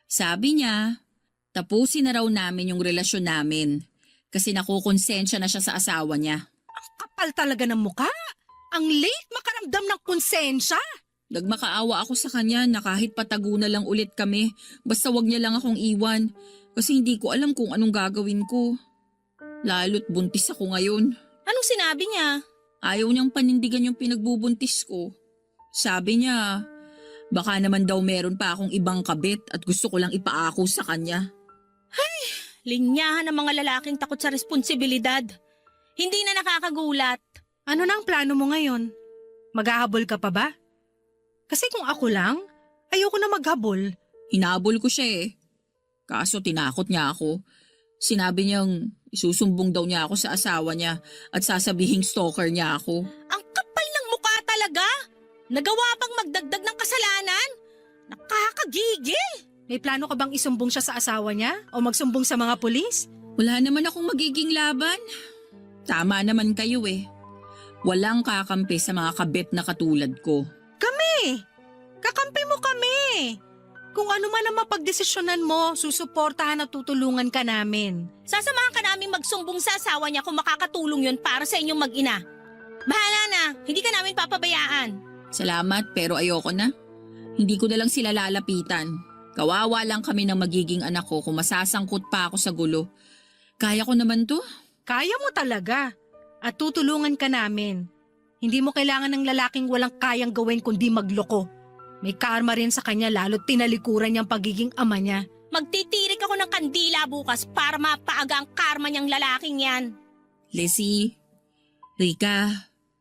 Sabi niya, tapusin na raw namin yung relasyon namin kasi nakukonsensya na siya sa asawa niya. Kapal talaga ng muka. Ang late makaramdam ng konsensya. Nagmakaawa ako sa kanya na kahit patago na lang ulit kami, basta wag niya lang akong iwan kasi hindi ko alam kung anong gagawin ko. Lalo't buntis ako ngayon. Anong sinabi niya? Ayaw niyang panindigan yung pinagbubuntis ko. Sabi niya, baka naman daw meron pa akong ibang kabit at gusto ko lang ipaako sa kanya. Linyahan ng mga lalaking takot sa responsibilidad. Hindi na nakakagulat. Ano na ang plano mo ngayon? Maghahabol ka pa ba? Kasi kung ako lang, ayoko na maghabol. Hinabol ko siya eh. Kaso tinakot niya ako. Sinabi niyang isusumbong daw niya ako sa asawa niya at sasabihing stalker niya ako. Ang kapal ng mukha talaga. Nagawa pang magdagdag ng kasalanan. Nakakagigil. May plano ka bang isumbong siya sa asawa niya o magsumbong sa mga pulis? Wala naman akong magiging laban. Tama naman kayo eh. Walang kakampi sa mga kabit na katulad ko. Kakampi mo kami. Kung ano man ang mapagdesisyonan mo, susuportahan at tutulungan ka namin. Sasamahan ka namin magsumbong sa asawa niya kung makakatulong yun para sa inyong mag-ina. Bahala na. Hindi ka namin papabayaan. Salamat pero ayoko na. Hindi ko na lang sila lalapitan. Kawawa lang kami ng magiging anak ko kung masasangkot pa ako sa gulo. Kaya ko naman to. Kaya mo talaga. At tutulungan ka namin. Hindi mo kailangan ng lalaking walang kayang gawin kundi magloko. May karma rin sa kanya lalo't tinalikuran niyang pagiging ama niya. Magtitirik ako ng kandila bukas para mapaaga ang karma niyang lalaking yan. Leslie, Rica,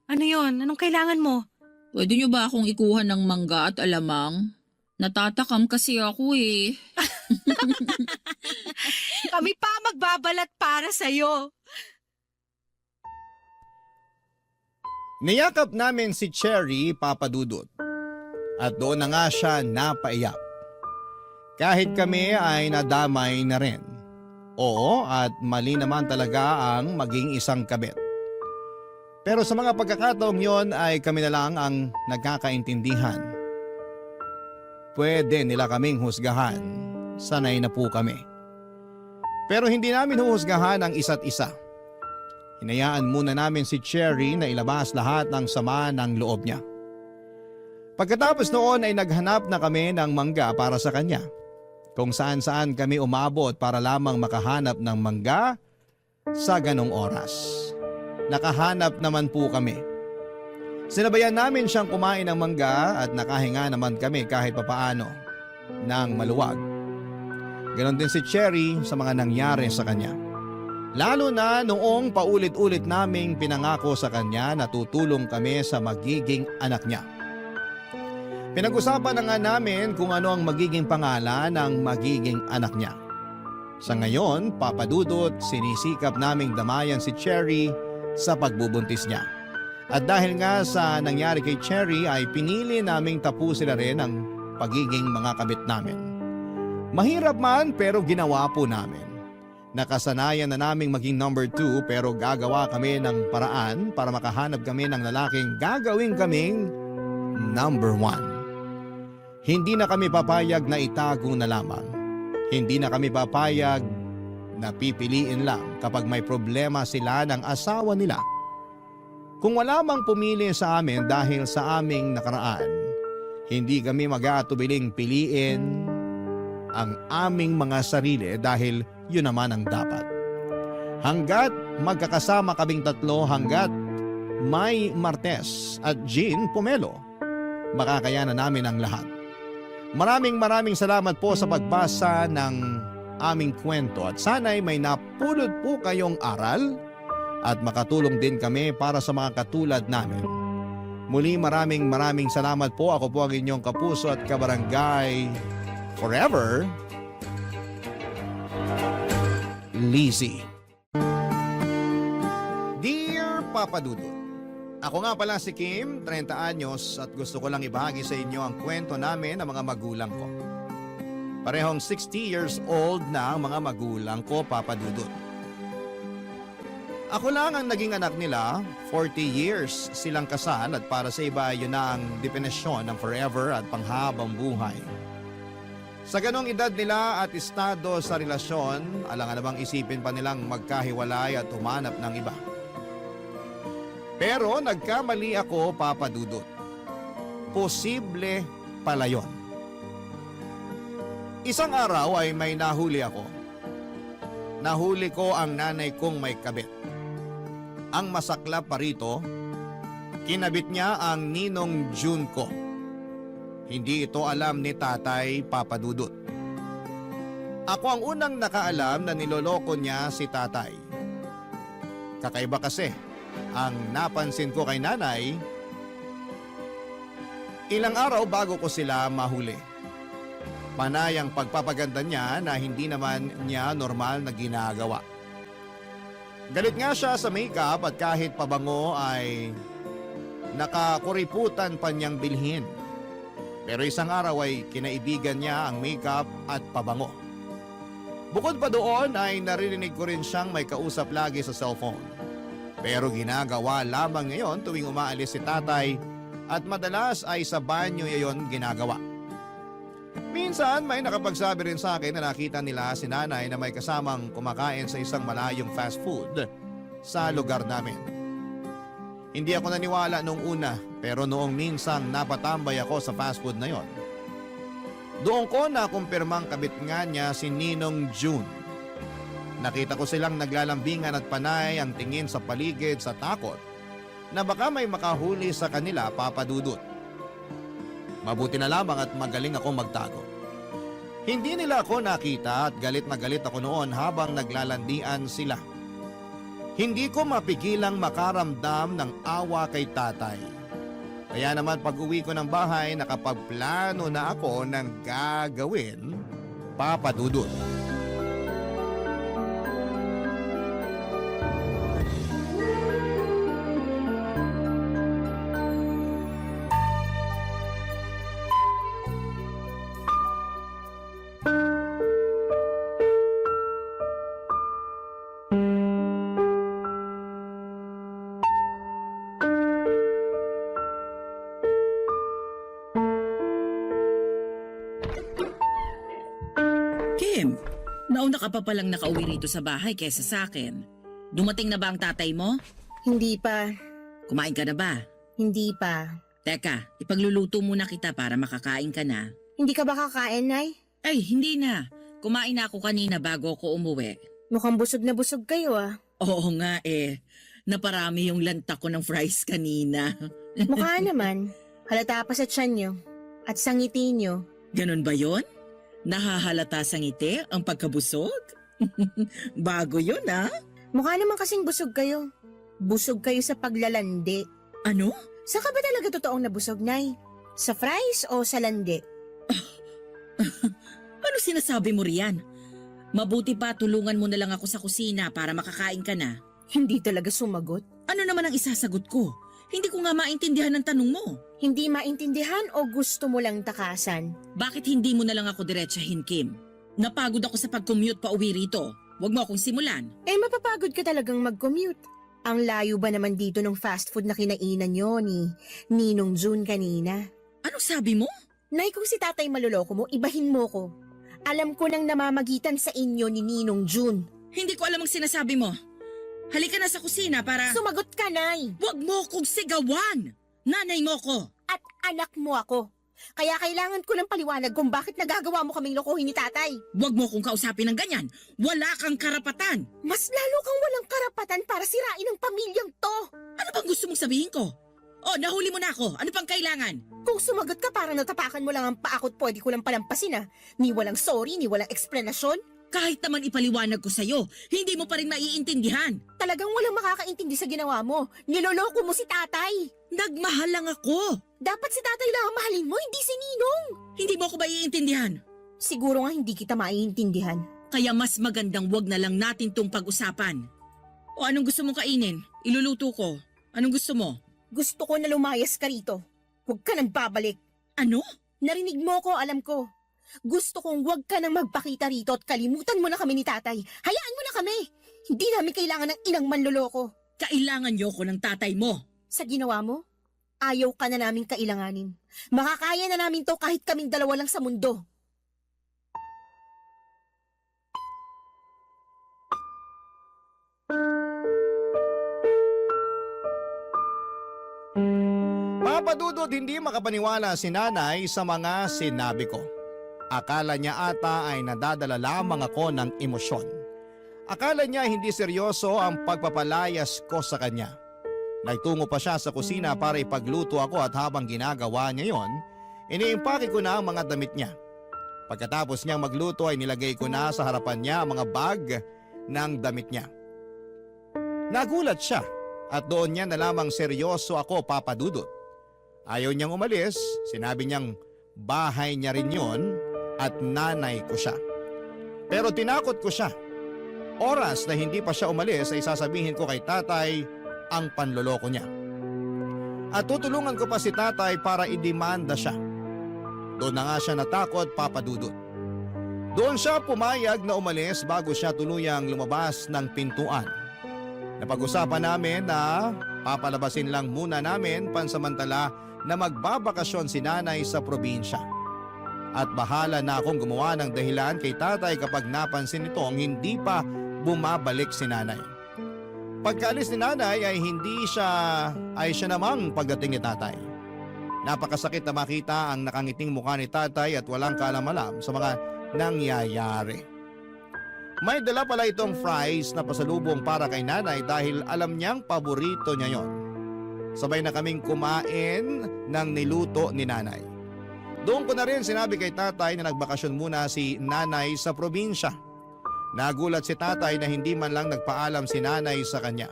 Ano yon? Anong kailangan mo? pwede niyo ba akong ikuha ng mangga at alamang? Natatakam kasi ako eh. Kami pa magbabalat para sa'yo. Niyakap namin si Cherry, Papa Dudut. At doon na nga siya napaiyak. Kahit kami ay nadamay na rin. Oo, at mali naman talaga ang maging isang kabit. Pero sa mga pagkakataong yon ay kami na lang ang nagkakaintindihan. Pwede nila kaming husgahan. Sanay na po kami. Pero hindi namin huhusgahan ang isa't isa. Hinayaan muna namin si Cherry na ilabas lahat ng sama ng loob niya. Pagkatapos noon ay naghanap na kami ng mangga para sa kanya. Kung saan-saan kami umabot para lamang makahanap ng mangga sa ganong oras. Nakahanap naman po kami. Sinabayan namin siyang kumain ng mangga at nakahinga naman kami kahit papaano ng maluwag. Ganon din si Cherry sa mga nangyari sa kanya. Lalo na noong paulit-ulit naming pinangako sa kanya na tutulong kami sa magiging anak niya. Pinag-usapan na nga namin kung ano ang magiging pangalan ng magiging anak niya. Sa ngayon, Papa Dudut, sinisikap naming damayan si Cherry sa pagbubuntis niya. At dahil nga sa nangyari kay Cherry ay pinili naming tapusin na rin ang pagiging mga kabit namin. Mahirap man pero ginawa po namin. Nakasanayan na naming maging number 2 pero gagawa kami ng paraan para makahanap kami ng lalaking gagawin kaming number 1. Hindi na kami papayag na itago na lamang. Hindi na kami papayag na pipiliin lang kapag may problema sila ng asawa nila. Kung wala mang pumili sa amin dahil sa aming nakaraan, hindi kami mag-aatubiling piliin ang aming mga sarili dahil yun naman ang dapat. Hanggat magkakasama kaming tatlo, hanggat may Martes at Jean Pomelo, makakayanan namin ang lahat. Maraming salamat po sa pagbasa ng aming kwento at sana'y may napulot po kayong aral at makatulong din kami para sa mga katulad namin. Muli maraming salamat po. Ako po ang inyong kapuso at kabarangay forever, Lizzie. Dear Papa Dudut, ako nga pala si Kim, 30 anyos at gusto ko lang ibahagi sa inyo ang kwento namin ng mga magulang ko. Parehong 60 years old na ang mga magulang ko, Papa Dudut. Ako lang ang naging anak nila, 40 years silang kasal at para sa iba yun na ang definisyon ng forever at panghabang buhay. Sa ganong edad nila at estado sa relasyon, alangan namang isipin pa nilang magkahiwalay at humanap ng iba. Pero nagkamali ako, Papa Dudut. Posible pala yun. Isang araw ay may nahuli ako. Nahuli ko ang nanay kong may kabit. Ang masaklap pa rito, kinabit niya ang ninong June ko. Hindi ito alam ni tatay, Papa Dudut. Ako ang unang nakaalam na niloloko niya si tatay. Kakaiba kasi, ang napansin ko kay nanay, ilang araw bago ko sila mahuli. Panay ang pagpapaganda niya na hindi naman niya normal na ginagawa. Galit nga siya sa makeup at kahit pabango ay nakakuriputan pa niyang bilhin. Pero isang araw ay kinaibigan niya ang makeup at pabango. Bukod pa doon ay naririnig ko rin siyang may kausap lagi sa cellphone. Pero ginagawa lamang ngayon tuwing umaalis si tatay at madalas ay sa banyo yayon ginagawa. Minsan may nakapagsabi rin sa akin na nakita nila si nanay na may kasamang kumakain sa isang malayong fast food sa lugar namin. Hindi ako naniwala noong una pero noong minsang napatambay ako sa fast food na yon, doon ko nakumpirmang kabit nga niya si Ninong June. Nakita ko silang naglalambingan at panay ang tingin sa paligid sa takot na baka may makahuli sa kanila, Papa Dudut. Mabuti na lamang at magaling ako magtago. Hindi nila ako nakita at galit na galit ako noon habang naglalandian sila. Hindi ko mapigilang makaramdam ng awa kay tatay. Kaya naman pag-uwi ko ng bahay, nakapagplano na ako ng gagawin, Papa Dudut. Kim, nauna ka pa palang nakauwi rito sa bahay kesa sa akin. Dumating na ba ang tatay mo? Hindi pa. Kumain ka na ba? Hindi pa. Teka, ipagluluto muna kita para makakain ka na. Hindi ka ba kakain, Nay? Ay, hindi na. Kumain na ako kanina bago ako umuwi. Mukhang busog na busog kayo ah. Oo nga eh. Naparami yung lanta ko ng fries kanina. Mukha naman. Halata pa sa tiyan nyo. At sa ngiti nyo. Ganon ba yon? Nahahalata sa ngiti ang pagkabusog? Bago yun ah. Mukha naman kasing busog kayo. Busog kayo sa paglalandi. Ano? Saan ka ba talaga totoong nabusog, Nay? Sa fries o sa landi? Ano sinasabi mo riyan? Mabuti pa tulungan mo na lang ako sa kusina para makakain ka na. Hindi talaga sumagot. Ano naman ang isasagot ko? Hindi ko nga maintindihan ang tanong mo. Hindi maintindihan o gusto mo lang takasan? Bakit hindi mo na lang ako diretsahin, Kim? Napagod ako sa pag-commute pa uwi rito. Huwag mo akong simulan. Eh mapapagod ka talagang mag-commute. Ang layo ba naman dito ng fast food na kinainan nyo ni Ninong June kanina? Anong sabi mo? Nay, kung si tatay maluloko mo, ibahin mo ko. Alam ko nang namamagitan sa inyo ni Ninong June. Hindi ko alam ang sinasabi mo. Halika na sa kusina para... Sumagot ka, Nay! Huwag mo akong sigawan! Nanay mo ko! At anak mo ako. Kaya kailangan ko ng paliwanag kung bakit nagagawa mo kaming lokohin ni tatay. Huwag mo akong kausapin ng ganyan. Wala kang karapatan. Mas lalo kang walang karapatan para sirain ang pamilyang to. Ano bang gusto mong sabihin ko? Oh, nahuli mo na ako. Ano pang kailangan? Kung sumagot ka parang natapakan mo lang ang paakot, pwede ko lang palampasin ah. Ni walang sorry, ni walang eksplanasyon. Kahit naman ipaliwanag ko sa'yo, hindi mo pa rin maiintindihan. Talagang walang makakaintindi sa ginawa mo. Niloloko mo si tatay. Nagmahal lang ako. Dapat si tatay lang ang mahalin mo, hindi si Ninong. Hindi mo ako maiintindihan. Siguro nga hindi kita maiintindihan. Kaya mas magandang wag na lang natin tong pag-usapan. O anong gusto mong kainin? Iluluto ko. Anong gusto mo? Gusto ko na lumayas ka rito. Huwag ka nang babalik. Ano? Narinig mo ko, alam ko. Gusto kong huwag ka nang magpakita rito at kalimutan mo na kami ni tatay. Hayaan mo na kami. Hindi namin kailangan ng inang manloloko. Kailangan niyo ko ng tatay mo. Sa ginawa mo, ayaw ka na naming kailanganin. Makakaya na namin to kahit kaming dalawa lang sa mundo. Papadudod hindi makapaniwala si nanay sa mga sinabi ko. Akala niya ata ay nadadala lamang ako ng emosyon. Akala niya hindi seryoso ang pagpapalayas ko sa kanya. Nagtungo pa siya sa kusina para ipagluto ako at habang ginagawa niya yon, iniimpake ko na ang mga damit niya. Pagkatapos niyang magluto ay nilagay ko na sa harapan niya ang mga bag ng damit niya. Nagulat siya at doon niya na lamang seryoso ako, papadudot. Ayaw niyang umalis, sinabi niyang bahay niya rin yon at nanay ko siya. Pero tinakot ko siya. Oras na hindi pa siya umalis ay sasabihin ko kay tatay ang panloloko niya. At tutulungan ko pa si tatay para idemanda siya. Doon na nga siya natakot, papadudot. Doon siya pumayag na umalis bago siya tuluyang lumabas ng pintuan. Napag-usapan namin na papalabasin lang muna namin pansamantala na magbabakasyon si nanay sa probinsya. At bahala na akong gumawa ng dahilan kay tatay kapag napansin nitong hindi pa bumabalik si nanay. Pagkaalis ni nanay ay siya namang pagdating ni tatay. Napakasakit na makita ang nakangiting mukha ni tatay at walang kaalam-alam sa mga nangyayari. May dala pala itong fries na pasalubong para kay nanay dahil alam niyang paborito niya yon. Sabay na kaming kumain ng niluto ni nanay. Doon ko na rin sinabi kay tatay na nagbakasyon muna si nanay sa probinsya. Nagulat si tatay na hindi man lang nagpaalam si nanay sa kanya.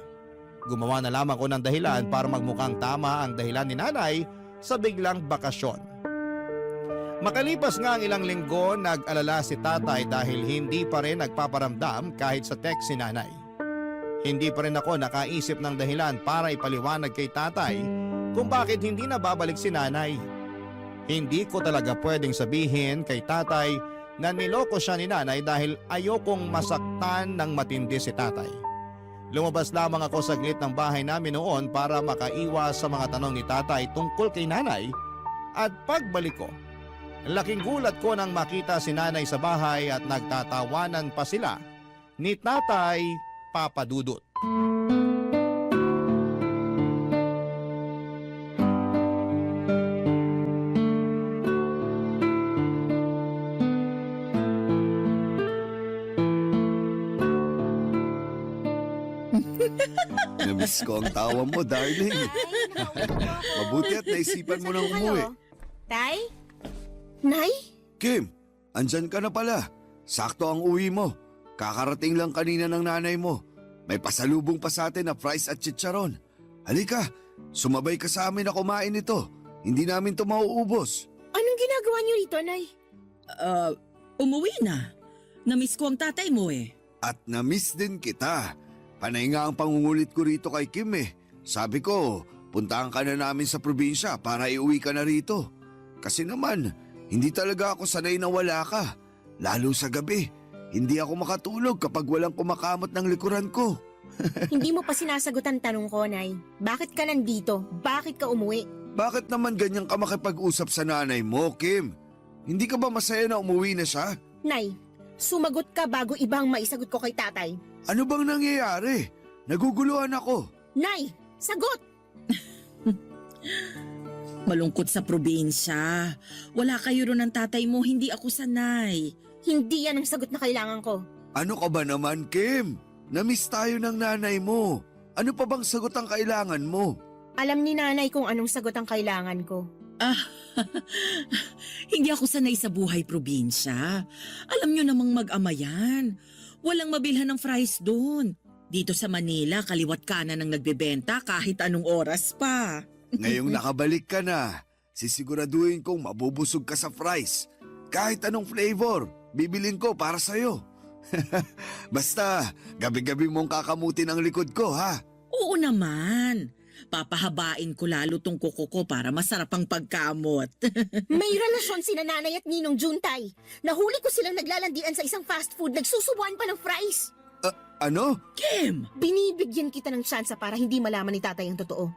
Gumawa na lamang ko ng dahilan para magmukhang tama ang dahilan ni nanay sa biglang bakasyon. Makalipas nga ang ilang linggo, nag-alala si tatay dahil hindi pa rin nagpaparamdam kahit sa text si nanay. Hindi pa rin ako nakaisip ng dahilan para ipaliwanag kay tatay kung bakit hindi na babalik si nanay. Hindi ko talaga pwedeng sabihin kay tatay na niloko siya ni nanay dahil ayokong masaktan ng matindi si tatay. Lumabas lamang ako saglit ng bahay namin noon para makaiwas sa mga tanong ni tatay tungkol kay nanay at pagbalik ko, Laking gulat ko nang makita si nanay sa bahay at nagtatawanan pa sila ni Tatay Papa Dudut. Namiss ko ang tawa mo, darling. Mabuti at naisipan mo nang umuwi. Tay? Nay? Kim, andyan ka na pala. Sakto ang uwi mo. Kakarating lang kanina ng nanay mo. May pasalubong pa sa atin na fries at chicharon. Halika, sumabay ka sa amin na kumain ito. Hindi namin to mauubos. Anong ginagawa niyo rito, Nay? Umuwi na. Namiss ko ang tatay mo eh. At namiss din kita. Panay nga ang pangungulit ko rito kay Kim eh. Sabi ko, puntahan ka na namin sa probinsya para iuwi ka na rito. Kasi naman, hindi talaga ako sanay na wala ka. Lalo sa gabi, hindi ako makatulog kapag walang kumakamot ng likuran ko. Hindi mo pa sinasagot ang tanong ko, Nay. Bakit ka nandito? Bakit ka umuwi? Bakit naman ganyan ka makipag-usap sa nanay mo, Kim? Hindi ka ba masaya na umuwi na siya? Nay, sumagot ka bago ibang maisagot ko kay tatay. Ano bang nangyayari? Naguguluhan ako. Nay, sagot! Malungkot sa probinsya. Wala kayo ron ng tatay mo, hindi ako sanay. Hindi yan ang sagot na kailangan ko. Ano ka ba naman, Kim? Namiss tayo ng nanay mo. Ano pa bang sagot ang kailangan mo? Alam ni nanay kung anong sagot ang kailangan ko. Hindi ako sanay sa buhay probinsya. Alam nyo namang mag-ama yan. Walang mabilhan ng fries doon. Dito sa Manila, kaliwat kanan ang nagbebenta kahit anong oras pa. Ngayong nakabalik ka na, sisiguraduhin kong mabubusog ka sa fries. Kahit anong flavor, bibilin ko para sa'yo. Basta, gabi-gabi mong kakamutin ang likod ko, ha? Oo naman. Papahabain ko lalo tong kuko ko para masarap ang pagkamot. May relasyon sina nanay at ninong Juntay. Nahuli ko silang naglalandian sa isang fast food, nagsusubuan pa ng fries. Ano? Kim! Binibigyan kita ng tsansa para hindi malaman ni tatay ang totoo.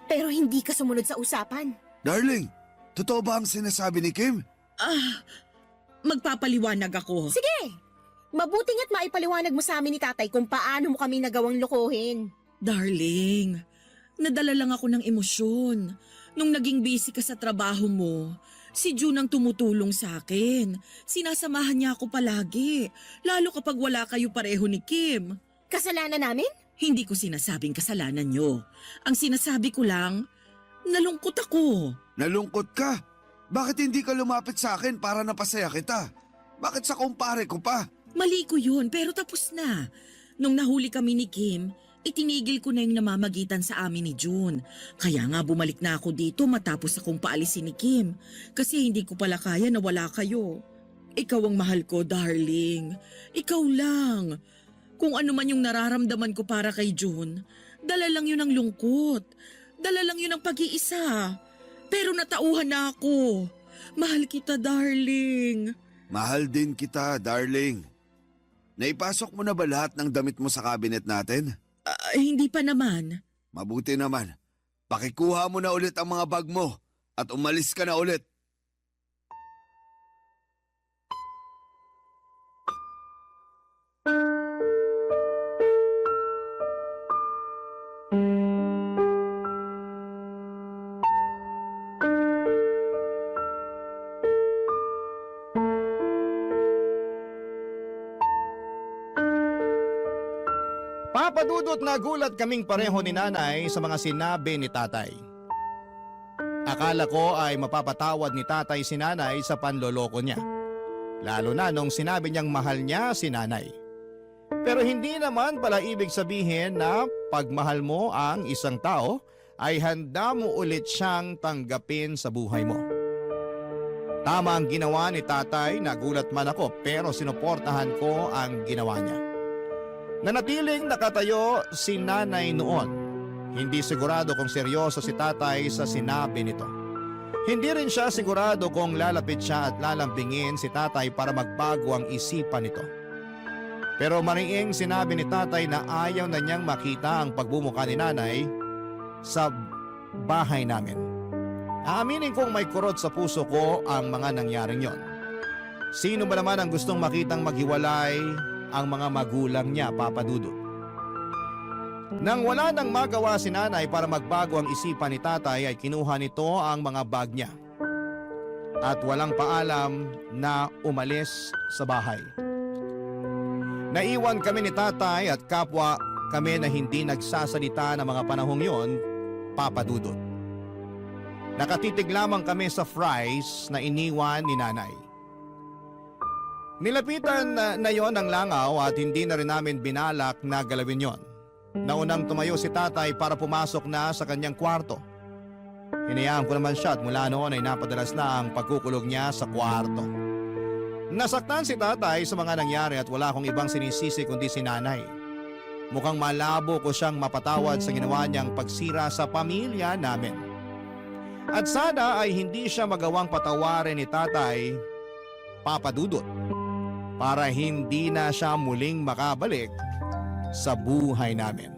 Pero hindi ka sumunod sa usapan. Darling, totoo ba ang sinasabi ni Kim? Magpapaliwanag ako. Sige! Mabuting at maipaliwanag mo sa amin ni tatay kung paano mo kami nagawang lokohin. Darling, nadala lang ako ng emosyon. Nung naging busy ka sa trabaho mo, si June ang tumutulong sa akin. Sinasamahan niya ako palagi, lalo kapag wala kayo pareho ni Kim. Kasalanan namin? Hindi ko sinasabing kasalanan niyo. Ang sinasabi ko lang, nalungkot ako. Nalungkot ka? Bakit hindi ka lumapit sa akin para napasaya kita? Bakit sa kumpare ko pa? Mali ko yun, pero tapos na. Nung nahuli kami ni Kim, itinigil ko na yung namamagitan sa amin ni June. Kaya nga bumalik na ako dito matapos akong paalisin ni Kim. Kasi hindi ko pala kaya na wala kayo. Ikaw ang mahal ko, darling. Ikaw lang. Kung ano man yung nararamdaman ko para kay June, dala lang yun ang lungkot. Dala lang yun ang pag-iisa. Pero natauhan na ako. Mahal kita, darling. Mahal din kita, darling. Naipasok mo na ba lahat ng damit mo sa cabinet natin? Hindi pa naman. Mabuti naman. Pakikuha mo na ulit ang mga bag mo at umalis ka na ulit. Papadudot na gulat kaming pareho ni nanay sa mga sinabi ni tatay. Akala ko ay mapapatawad ni tatay si nanay sa panloloko niya. Lalo na nung sinabi niyang mahal niya si nanay. Pero hindi naman pala ibig sabihin na pagmahal mo ang isang tao ay handa mo ulit siyang tanggapin sa buhay mo. Tama ang ginawa ni tatay, nagulat man ako pero sinuportahan ko ang ginawa niya. Nanatiling nakatayo si nanay noon. Hindi sigurado kung seryoso si tatay sa sinabi nito. Hindi rin siya sigurado kung lalapit siya at lalambingin si tatay para magbago ang isipan nito. Pero mariing sinabi ni tatay na ayaw na niyang makita ang pagbumuka ni nanay sa bahay namin. Aaminin kong may kurot sa puso ko ang mga nangyaring yon. Sino ba naman ang gustong makitang maghiwalay ang mga magulang niya, Papa Dudut? Nang wala nang magawa si nanay para magbago ang isipan ni tatay ay kinuha nito ang mga bag niya. At walang paalam na umalis sa bahay. Naiwan kami ni tatay at kapwa kami na hindi nagsasalita ng mga panahong yon, Papa Dudut. Nakatitig lamang kami sa fries na iniwan ni nanay. Nilapitan na yon ng langaw at hindi na rin namin binalak na galawin yon. Naunang tumayo si tatay para pumasok na sa kanyang kwarto. Hinayaan ko naman siya at mula noon ay napadalas na ang pagkukulog niya sa kwarto. Nasaktan si tatay sa mga nangyari at wala akong ibang sinisisi kundi si nanay. Mukhang malabo ko siyang mapatawad sa ginawa niyang pagsira sa pamilya namin. At sana ay hindi siya magawang patawarin ni tatay, Papa Dudut, para hindi na siya muling makabalik sa buhay namin.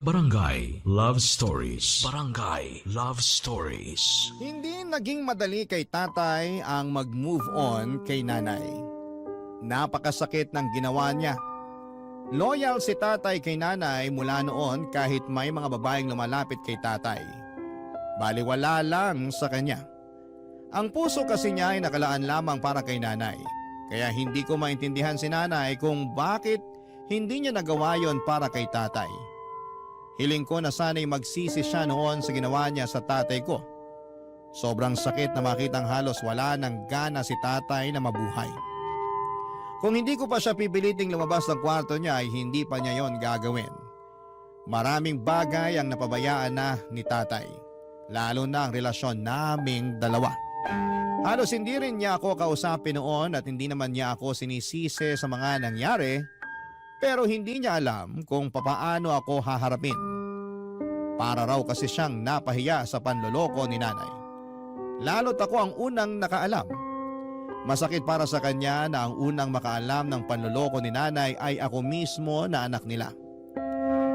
Barangay Love Stories. Barangay Love Stories. Hindi naging madali kay tatay ang mag-move on kay nanay. Napakasakit ng ginawa niya. Loyal si tatay kay nanay mula noon kahit may mga babaeng lumalapit kay tatay. Baliwala lang sa kanya. Ang puso kasi niya ay nakalaan lamang para kay nanay. Kaya hindi ko maintindihan si nanay kung bakit hindi niya nagawa yon para kay tatay. Hiling ko na sana'y magsisi siya noon sa ginawa niya sa tatay ko. Sobrang sakit na makitang halos wala ng gana si tatay na mabuhay. Kung hindi ko pa siya pipiliting lumabas ng kwarto niya ay hindi pa niya yon gagawin. Maraming bagay ang napabayaan na ni tatay. Lalo na ang relasyon naming dalawa. Halos hindi rin niya ako kausapin noon at hindi naman niya ako sinisisi sa mga nangyari. Pero hindi niya alam kung papaano ako haharapin. Para raw kasi siyang napahiya sa panloloko ni nanay. Lalo't ako ang unang nakaalam. Masakit para sa kanya na ang unang makaalam ng panloloko ni nanay ay ako mismo na anak nila.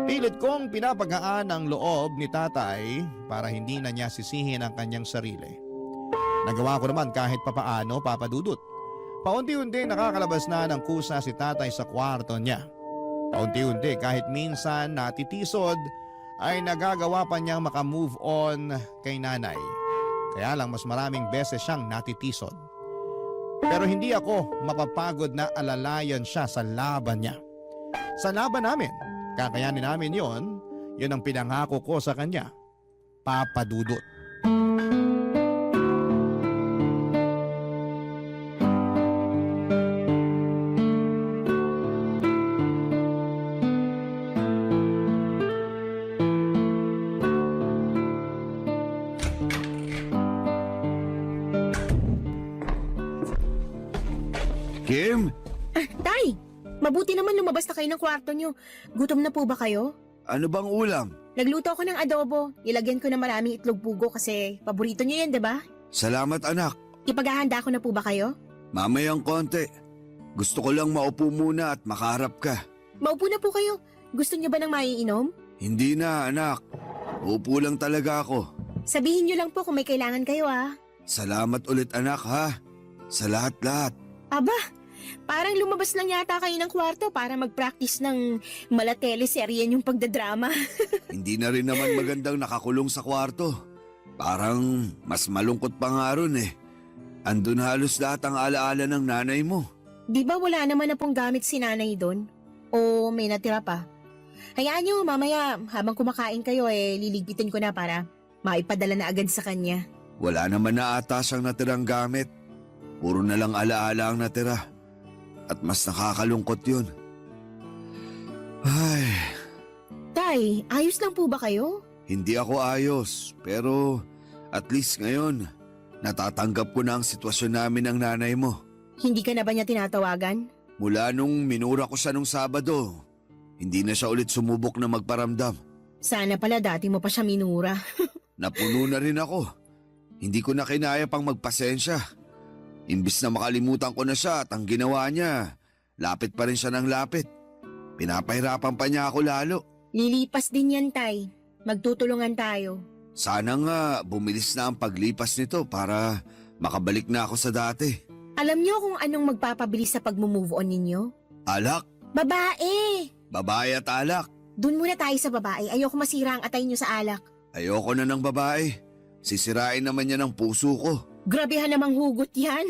Pilit kong pinapagaan ang loob ni tatay para hindi na niya sisihin ang kanyang sarili. Nagawa ko naman kahit papaano, Papa Dudut. Paunti-unti nakakalabas na ng kusa si tatay sa kwarto niya. Paunti-unti kahit minsan natitisod ay nagagawa pa niyang makamove on kay nanay. Kaya lang mas maraming beses siyang natitisod. Pero hindi ako mapapagod na alalayan siya sa laban niya. Sa laban namin, kakayanin namin yon ang pinangako ko sa kanya, Papa Dudut. Kim, Tay, mabuti naman lumabas na kayo ng kwarto nyo. Gutom na po ba kayo? ano bang ulam? Nagluto ako ng adobo. Nilagyan ko ng maraming itlog pugo kasi paborito nyo yan, di ba? Salamat anak. Ipaghahanda ko na po ba kayo? Mamayang konti. Gusto ko lang maupo muna at makaharap ka. Maupo na po kayo. Gusto nyo ba ng maiinom? Hindi na anak. Upo lang talaga ako. Sabihin nyo lang po kung may kailangan kayo Salamat ulit anak ha. Sa lahat-lahat. Aba, parang lumabas lang yata kayo ng kwarto para mag-practice ng mala-teleserye yung pagdadrama. Hindi na rin naman magandang nakakulong sa kwarto. Parang mas malungkot pa nga ron eh. Andun halos lahat ang alaala ng nanay mo. Di ba wala naman na pong gamit si nanay doon? O may natira pa? Hayaan nyo, mamaya habang kumakain kayo liligpitin ko na para maipadala na agad sa kanya. Wala naman na ata siyang natirang gamit. Puro na lang alaala ang natira. At mas nakakalungkot yun. Ay, Tay, ayos lang po ba kayo? hindi ako ayos. Pero at least ngayon, natatanggap ko na ang sitwasyon namin ng nanay mo. Hindi ka na ba niya tinatawagan? Mula nung minura ko siya nung Sabado, hindi na siya ulit sumubok na magparamdam. Sana pala dati mo pa siya minura. Napuno na rin ako. Hindi ko na kinaya pang magpasensya. Imbis na makalimutan ko na siya at ang ginawa niya, lapit pa rin siya ng lapit. Pinapahirapan pa niya ako lalo. Lilipas din yan, Tay. Magtutulungan tayo. Sana nga bumilis na ang paglipas nito para makabalik na ako sa dati. Alam niyo kung anong magpapabilis sa pag-move on ninyo? Alak, Babae! babae at alak. Doon muna tayo sa babae. Ayoko masira ang atay niyo sa alak. Ayoko na ng babae. Sisirain naman niya ng puso ko. Grabehan namang hugot yan.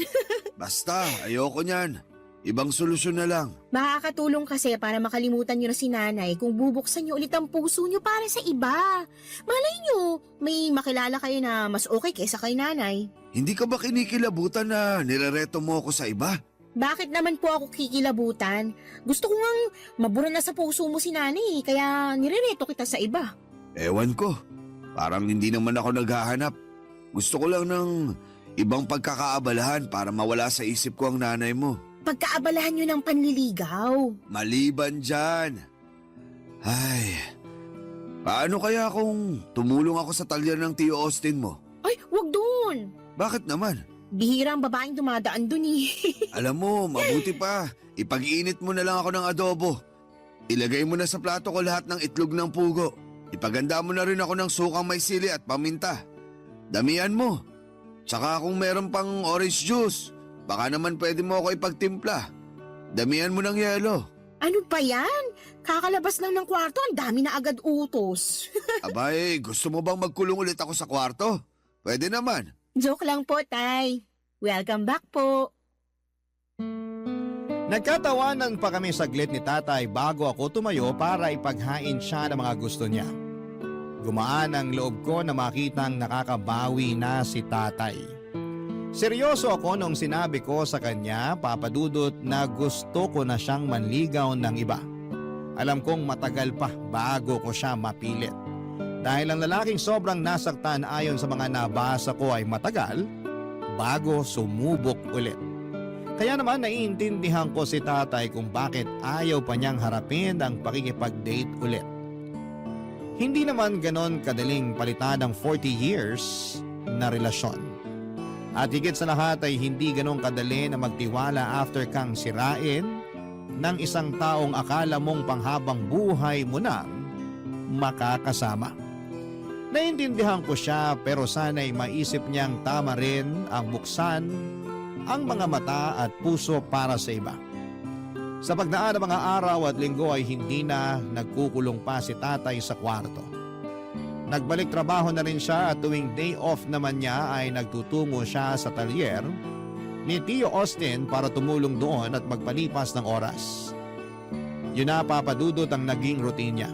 Basta, ayoko niyan. Ibang solusyon na lang. Makakatulong kasi para makalimutan niyo na si nanay kung bubuksan niyo ulit ang puso niyo para sa iba. Malay niyo, may makilala kayo na mas okay kaysa kay nanay. Hindi ka ba kinikilabutan na nirereto mo ako sa iba? Bakit naman po ako kikilabutan? Gusto ko ngang mabura na sa puso mo si nanay, kaya nirereto kita sa iba. Ewan ko. Parang hindi naman ako naghahanap. Gusto ko lang ng ibang pagkakaabalahan para mawala sa isip ko ang nanay mo. Pagkaabalahan niyo ng panliligaw. Maliban dyan. Ay, paano kaya kung tumulong ako sa talyer ng Tio Austin mo? Ay, wag doon. Bakit naman? Bihira ang babaeng dumadaan dun eh. Alam mo, mabuti pa. Ipag-init mo na lang ako ng adobo. Ilagay mo na sa plato ko lahat ng itlog ng pugo. Ipaganda mo na rin ako ng sukang may sili at paminta. Damihan mo. Tsaka kung meron pang orange juice, baka naman pwede mo ako ipagtimpla. Damihan mo ng yelo. Ano pa yan? Kakalabas lang ng kwarto, ang dami na agad utos. Abay, gusto mo bang magkulong ulit ako sa kwarto? Pwede naman. Joke lang po, Tay. Welcome back po. Nagkatawanan pa kami saglit ni tatay bago ako tumayo para ipaghain siya ng mga gusto niya. Gumaan ang loob ko na makitang nakakabawi na si tatay. Seryoso ako nung sinabi ko sa kanya, Papa Dudut, na gusto ko na siyang manligaw ng iba. Alam kong matagal pa bago ko siya mapilit. Dahil ang lalaking sobrang nasaktan ayon sa mga nabasa ko ay matagal bago sumubok ulit. Kaya naman naiintindihan ko si tatay kung bakit ayaw pa niyang harapin ang pakikipag-date ulit. Hindi naman ganon kadaling palitan ng 40 years na relasyon. At higit sa lahat ay hindi ganon kadali na magtiwala after kang sirain ng isang taong akala mong panghabang buhay mo nang makakasama. Naintindihan ko siya pero sana'y maisip niyang tama rin ang buksan ang mga mata at puso para sa iba. Sa pagdaan ng mga araw at linggo ay hindi na nagkukulong pa si tatay sa kwarto. Nagbalik trabaho na rin siya at tuwing day off naman niya ay nagtutungo siya sa talyer ni Tio Austin para tumulong doon at magpalipas ng oras. Yun na, Papa Dudut, ang naging routine niya.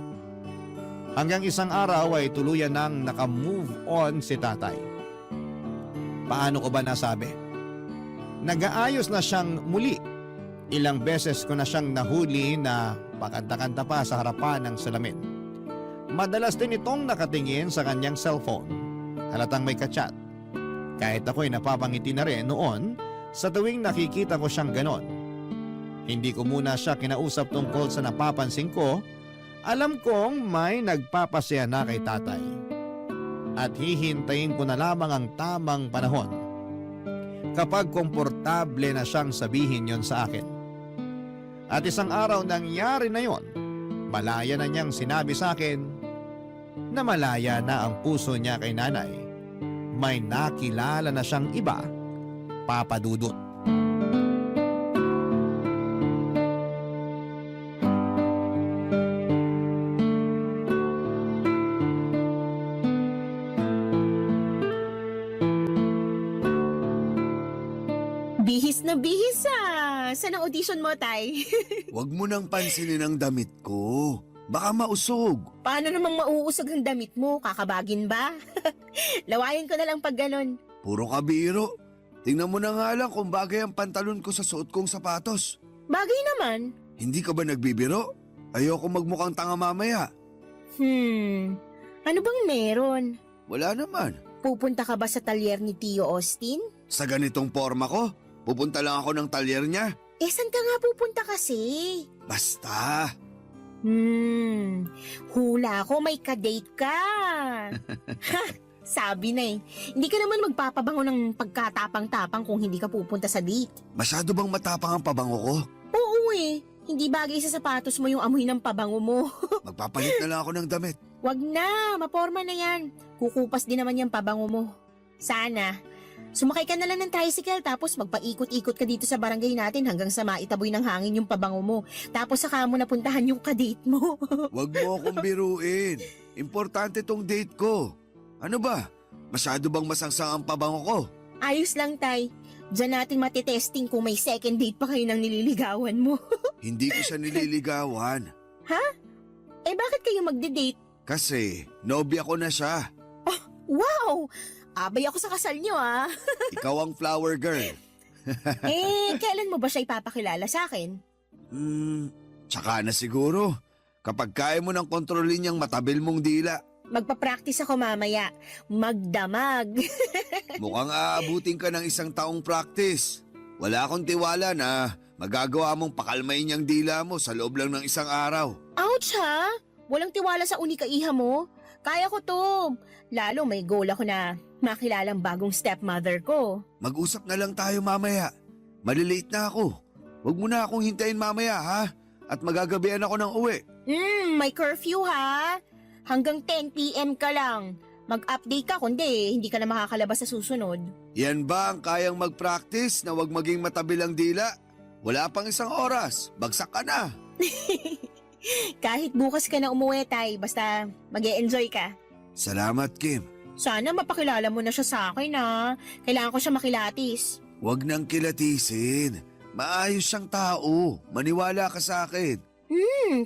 Hanggang isang araw ay tuluyan nang naka-move on si tatay. Paano ko ba nasabi? Nag-aayos na siyang muli. Ilang beses ko na siyang nahuli na pakanta-kanta pa sa harapan ng salamin. Madalas din itong nakatingin sa kanyang cellphone. Halatang may kachat. Kahit ako'y napapangiti na rin noon sa tuwing nakikita ko siyang ganon. Hindi ko muna siya kinausap tungkol sa napapansin ko. Alam kong may nagpapasaya na kay tatay. At hihintayin ko na lamang ang tamang panahon kapag komportable na siyang sabihin yon sa akin. At isang araw nangyari na yon. Malaya na niyang sinabi sa akin na malaya na ang puso niya kay nanay. May nakilala na siyang iba, Papa Dudut. Bihis na bihis ah. Saan ang audition mo, Tay? Huwag mo nang pansinin ang damit ko. Baka mausog. Paano namang mauusog ang damit mo? Kakabagin ba? Lawayan ko na lang pag ganon. Puro kabiro. Tingnan mo na nga lang kung bagay ang pantalon ko sa suot kong sapatos. Bagay naman. Hindi ka ba nagbibiro? Ayoko magmukhang tanga mamaya. Ano bang meron? Wala naman. Pupunta ka ba sa talyer ni Tio Austin? Sa ganitong forma ko, pupunta lang ako ng talyer niya. Eh, saan ka nga pupunta kasi? Basta. Hula ko may kadate ka. Ha, sabi na eh. Hindi ka naman magpapabango ng pagkatapang-tapang kung hindi ka pupunta sa date. Masyado bang matapang ang pabango ko? Oo eh. Hindi bagay sa sapatos mo yung amoy ng pabango mo. Magpapalit na lang ako ng damit. Wag na, maporma na yan. Kukupas din naman yung pabango mo. Sana. Sumakay ka na lang ng tricycle tapos magpaikot-ikot ka dito sa barangay natin hanggang sa maitaboy ng hangin yung pabango mo. Tapos saka mo napuntahan yung kadate mo. Huwag mo akong biruin. Importante tong date ko. Ano ba? Masyado bang masangsang ang pabango ko? Ayos lang, Tay. Diyan natin matitesting kung may second date pa kayo ng nililigawan mo. Hindi ko siya nililigawan. Eh bakit kayo magde-date? Kasi nobya ko na siya. Wow! Abay ako sa kasal nyo ah. Ikaw ang flower girl. Kailan mo ba siya ipapakilala sa akin? Tsaka na siguro. Kapag kaya mo nang kontrolin yung matabil mong dila. Magpa-practice ako mamaya. Magdamag. Mukhang aabutin ka ng 1 taong practice. Wala akong tiwala na magagawa mong pakalmayin yung dila mo sa loob lang ng 1 araw. Ouch ha? Walang tiwala sa unika-iha mo? Kaya ko to. Lalo may goal ako na makilalang bagong stepmother ko. Mag-usap na lang tayo mamaya. Malilate na ako. Huwag mo na akong hintayin mamaya ha. At magagabihan ako ng uwi. May curfew ha? Hanggang 10 p.m. ka lang. Mag-update ka kundi hindi ka na makakalabas sa susunod. Yan ba ang kayang mag-practice na wag maging matabil ang dila? Wala pang 1 oras. Bagsak ka na. Kahit bukas ka na umuwi, Tay. Basta mag-e-enjoy ka. Salamat, Kim. Sana mapakilala mo na siya sa akin ha. Kailangan ko siya makilatis. Huwag nang kilatisin. Maayos siyang tao. Maniwala ka sa akin.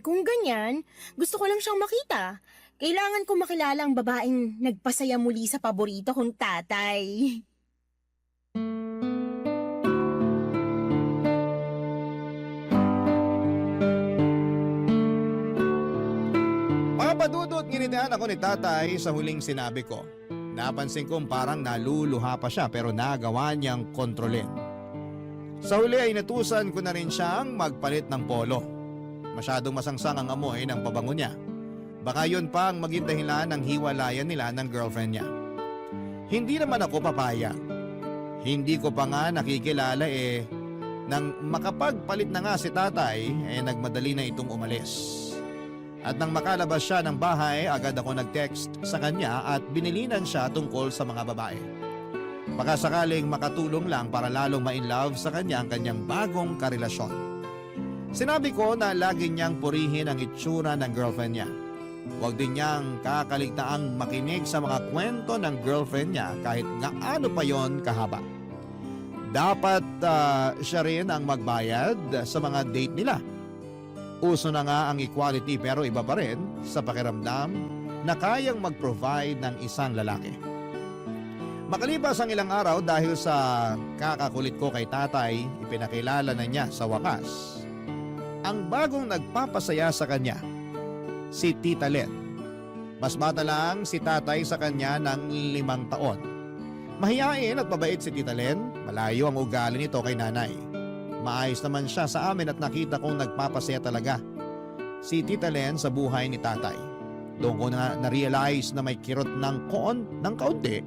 Kung ganyan, gusto ko lang siyang makita. Kailangan ko makilala ang babaeng nagpasaya muli sa paborito kong tatay. Papadudot nginitian ako ni tatay sa huling sinabi ko. Napansin kong parang naluluha pa siya pero nagawa niyang kontrolin. Sa huli ay natusan ko na rin siyang magpalit ng polo. Masyadong masangsang ang amoy ng pabango niya. Baka yun pa ang maging dahilan ng hiwalayan nila ng girlfriend niya. Hindi naman ako papayag. Hindi ko pa nga nakikilala nang makapagpalit na nga si tatay nagmadali na itong umalis. At nang makalabas siya ng bahay, agad ako nag-text sa kanya at binilinan siya tungkol sa mga babae. Baka sakaling makatulong lang para lalong ma-inlove sa kanya ang kanyang bagong karelasyon. Sinabi ko na lagi niyang purihin ang itsura ng girlfriend niya. Huwag din niyang kakaligtaang makinig sa mga kwento ng girlfriend niya kahit gaano pa yon kahaba. Dapat siya rin ang magbayad sa mga date nila. Uso na nga ang equality pero iba pa rin sa pakiramdam na kayang mag-provide ng isang lalaki. Makalipas ang ilang araw dahil sa kakakulit ko kay tatay, ipinakilala na niya sa wakas ang bagong nagpapasaya sa kanya, si Tita Len. Mas bata lang si tatay sa kanya ng 5 taon. Mahiyain at mabait si Tita Len, malayo ang ugali nito kay nanay. Maayos naman siya sa amin at nakita kong nagpapasaya talaga si Tita Len sa buhay ni tatay. Doon ko na-realize na may kirot ng kaunti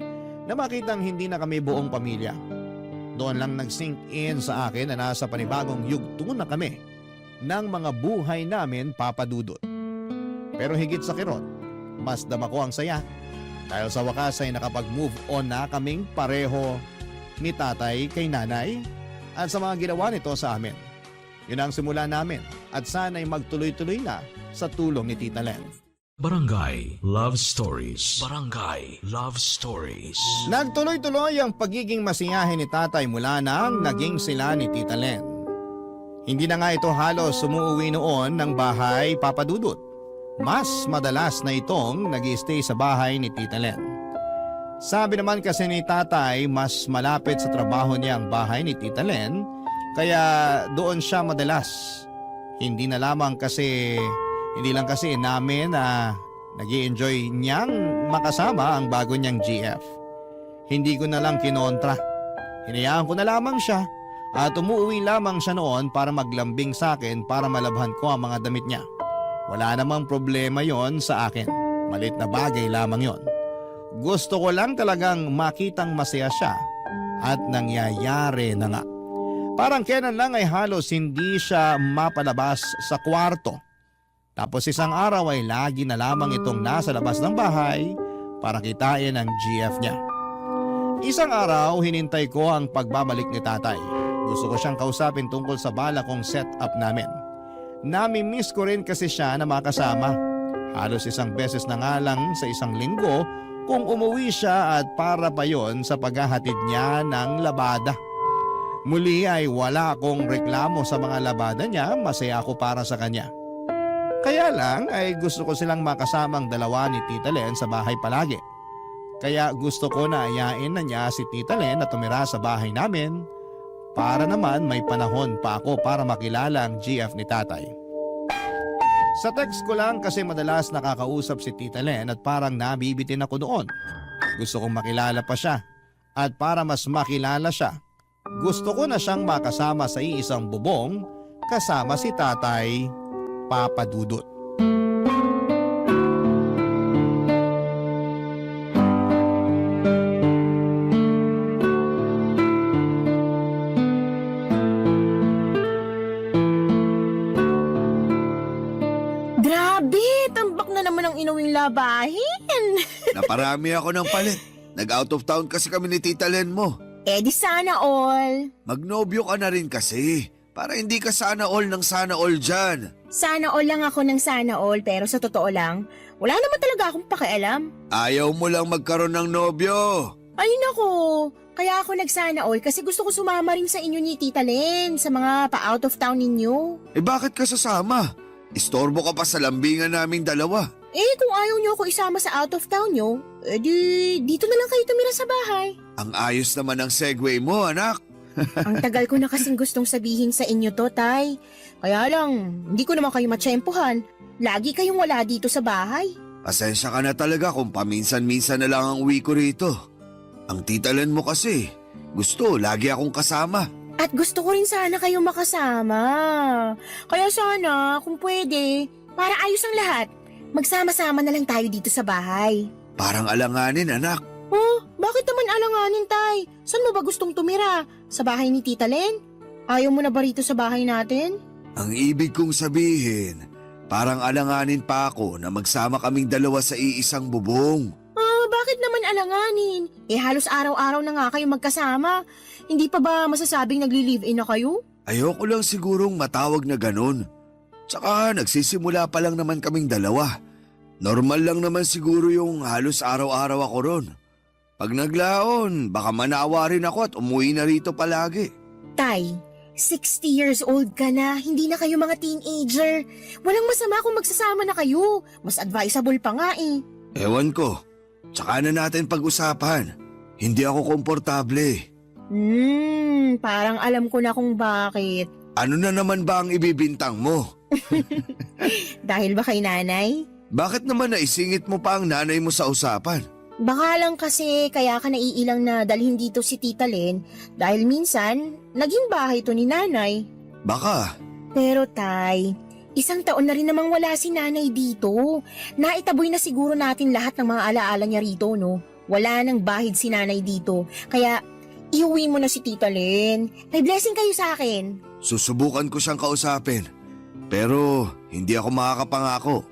na makitang hindi na kami buong pamilya. Doon lang nag-sink in sa akin na nasa panibagong yugto na kami ng mga buhay namin, papadudot. Pero higit sa kirot, mas dama ko ang saya dahil sa wakas ay nakapag-move on na kaming pareho ni tatay kay nanay at sa mga ginawa nito sa amin. Yun ang simula namin at sana'y magtuloy-tuloy na sa tulong ni Tita Len. Barangay Love Stories. Barangay Love Stories. Nagtuloy-tuloy ang pagiging masiyahin ni tatay mula nang naging sila ni Tita Len. Hindi na nga ito halos sumuuwi noon ng bahay, papadudot. Mas madalas na itong nag-i-stay sa bahay ni Tita Len. Sabi naman kasi ni tatay, mas malapit sa trabaho niya ang bahay ni Tita Len, kaya doon siya madalas. Hindi lang kasi namin na nag-i-enjoy niyang makasama ang bago niyang GF. Hindi ko na lang kinontra. Hinayaan ko na lamang siya at umuwi lamang siya noon para maglambing sa akin para malabhan ko ang mga damit niya. Wala namang problema yon sa akin. Malit na bagay lamang yon. Gusto ko lang talagang makitang masaya siya at nangyayari na nga. Parang kailan lang ay halos hindi siya mapalabas sa kwarto. Tapos isang araw ay lagi na lamang itong nasa labas ng bahay para kitain ang GF niya. Isang araw, hinintay ko ang pagbabalik ni tatay. Gusto ko siyang kausapin tungkol sa bala kong setup namin. Nami-miss ko rin kasi siya na makasama. Halos isang beses na nga lang sa isang linggo kung umuwi siya at para pa yon sa paghahatid niya ng labada. Muli ay wala akong reklamo sa mga labada niya, masaya ako para sa kanya. Kaya lang ay gusto ko silang makasamang dalawa ni Tita Len sa bahay palagi. Kaya gusto ko na ayain na niya si Tita Len na tumira sa bahay namin para naman may panahon pa ako para makilala ang GF ni tatay. Sa text ko lang kasi madalas nakakausap si Tita Len at parang nabibitin ako doon. Gusto kong makilala pa siya at para mas makilala siya, gusto ko na siyang makasama sa iisang bubong kasama si tatay Papa Dudut. Grabe, tambak na naman ang inuwing labahin. Naparami ako ng palit. Nag-out of town kasi kami ni Tita Len mo. Eh di sana all. Magnobyo ka na rin kasi. Para hindi ka sana all ng sana all dyan. Sana all lang ako ng sana all pero sa totoo lang, wala naman talaga akong pakialam. Ayaw mo lang magkaroon ng nobyo. Ay nako, kaya ako nagsana all kasi gusto ko sumama rin sa inyo ni Tita Len sa mga pa-out of town ninyo. Eh bakit ka sasama? Istorbo ka pa sa lambingan naming dalawa. Eh kung ayaw niyo ako isama sa out of town niyo, edi dito na lang kayo tumira sa bahay. Ang ayos naman ng segue mo, anak. Ang tagal ko na kasing gustong sabihin sa inyo to, Tay. Kaya lang, hindi ko naman kayo matsyempohan. Lagi kayong wala dito sa bahay. Pasensya ka na talaga kung paminsan-minsan na lang ang uwi ko rito. Ang Tita Len mo kasi, gusto lagi akong kasama. At gusto ko rin sana kayong makasama. Kaya sana, kung pwede, para ayos ang lahat, magsama-sama na lang tayo dito sa bahay. Parang alanganin, anak. Oh, bakit naman alanganin, Tay? Saan mo ba gustong tumira? Sa bahay ni Tita Len? Ayaw mo na ba rito sa bahay natin? Ang ibig kong sabihin, parang alanganin pa ako na magsama kaming dalawa sa iisang bubong. Ah, bakit naman alanganin? Eh halos araw-araw na nga kayo magkasama. Hindi pa ba masasabing nagli-live-in na kayo? Ayoko lang sigurong matawag na ganun. Tsaka nagsisimula pa lang naman kaming dalawa. Normal lang naman siguro yung halos araw-araw ako ron. Pag naglaon, baka manawa rin ako at umuwi na rito palagi. Tay, 60 years old ka na, hindi na kayo mga teenager. Walang masama kung magsasama na kayo. Mas advisable pa nga eh. Ewan ko, tsaka na natin pag-usapan. Hindi ako komportable. Parang alam ko na kung bakit. Ano na naman ba ang ibibintang mo? Dahil ba kay nanay? Bakit naman naisingit mo pa ang nanay mo sa usapan? Baka lang kasi kaya ka naiilang na dalhin dito si Tita Len dahil minsan naging bahay to ni nanay. Baka. Pero Tay, isang taon na rin namang wala si nanay dito. Naitaboy na siguro natin lahat ng mga alaala niya rito, no? Wala nang bahid si nanay dito. Kaya iuwi mo na si Tita Len. May blessing kayo sa akin. Susubukan ko siyang kausapin. Pero hindi ako makakapangako.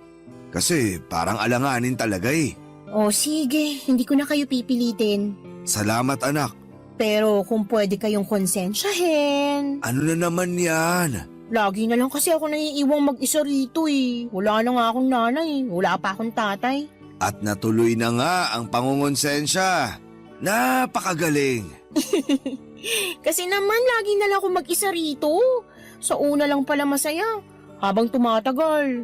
Kasi parang alanganin talaga eh. O sige, hindi ko na kayo pipilitin. Salamat anak. Pero kung pwede kayong konsensyahin. Ano na naman yan? Lagi na lang kasi ako naiiwang mag-isa rito eh. Wala na nga akong nanay, wala pa akong tatay. At natuloy na nga ang pangungonsensya. Napakagaling. Kasi naman lagi na lang ako mag-isa rito. Sa una lang pala masaya. Habang tumatagal,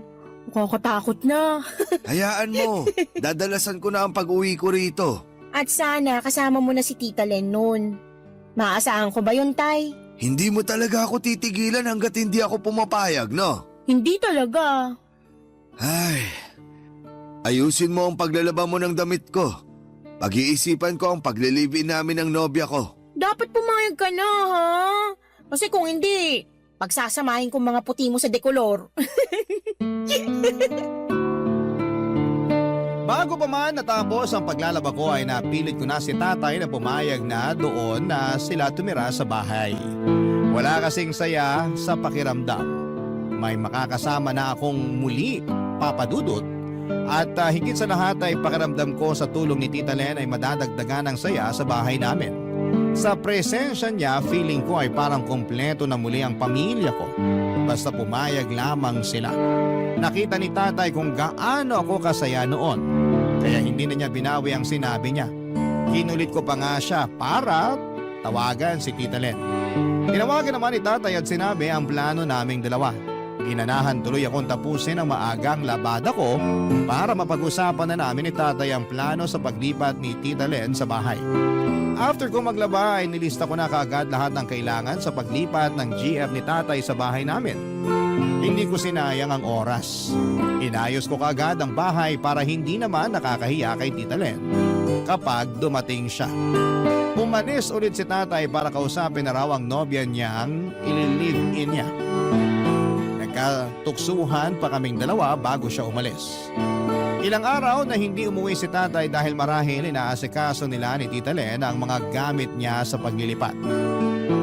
nakakatakot na. Hayaan mo, dadalasan ko na ang pag-uwi ko rito. At sana kasama mo na si Tita Len noon. Maasahan ko ba yun, Tay? Hindi mo talaga ako titigilan hanggat hindi ako pumapayag, no? Hindi talaga. Ay, ayusin mo ang paglalaba mo ng damit ko. Pag-iisipan ko ang paglilibin namin ng nobya ko. Dapat pumayag ka na, ha? Kasi kung hindi, pagsasamahin ko mga puti mo sa dekolor. Bago pa man natapos ang paglalaba ko ay napilit ko na si tatay na pumayag na doon na sila tumira sa bahay. Wala kasing saya sa pakiramdam. May makakasama na akong muli, Papa Dudut. At higit sa lahat ay pakiramdam ko sa tulong ni Tita Len ay madadagdagan ng saya sa bahay namin. Sa presensya niya, feeling ko ay parang kompleto na muli ang pamilya ko. Basta pumayag lamang sila. Nakita ni tatay kung gaano ako kasaya noon. Kaya hindi na niya binawi ang sinabi niya. Kinulit ko pa nga siya para tawagan si Tita Len. Tinawagan naman ni tatay at sinabi ang plano naming dalawa. Ginanahan tuloy akong tapusin ang maagang labada ko para mapag-usapan na namin ni tatay ang plano sa paglipat ni Tita Len sa bahay. After ko maglaba ay nilista ko na kaagad lahat ng kailangan sa paglipat ng GF ni tatay sa bahay namin. Hindi ko sinayang ang oras. Inayos ko kaagad ang bahay para hindi naman nakakahiya kay Tita Len kapag dumating siya. Umalis ulit si tatay para kausapin na raw ang nobya niyang ililive-in niya. Nagkatuksuhan pa kaming dalawa bago siya umalis. Ilang araw na hindi umuwi si tatay dahil marahil inaasikaso nila ni Tita Len ang mga gamit niya sa paglilipat.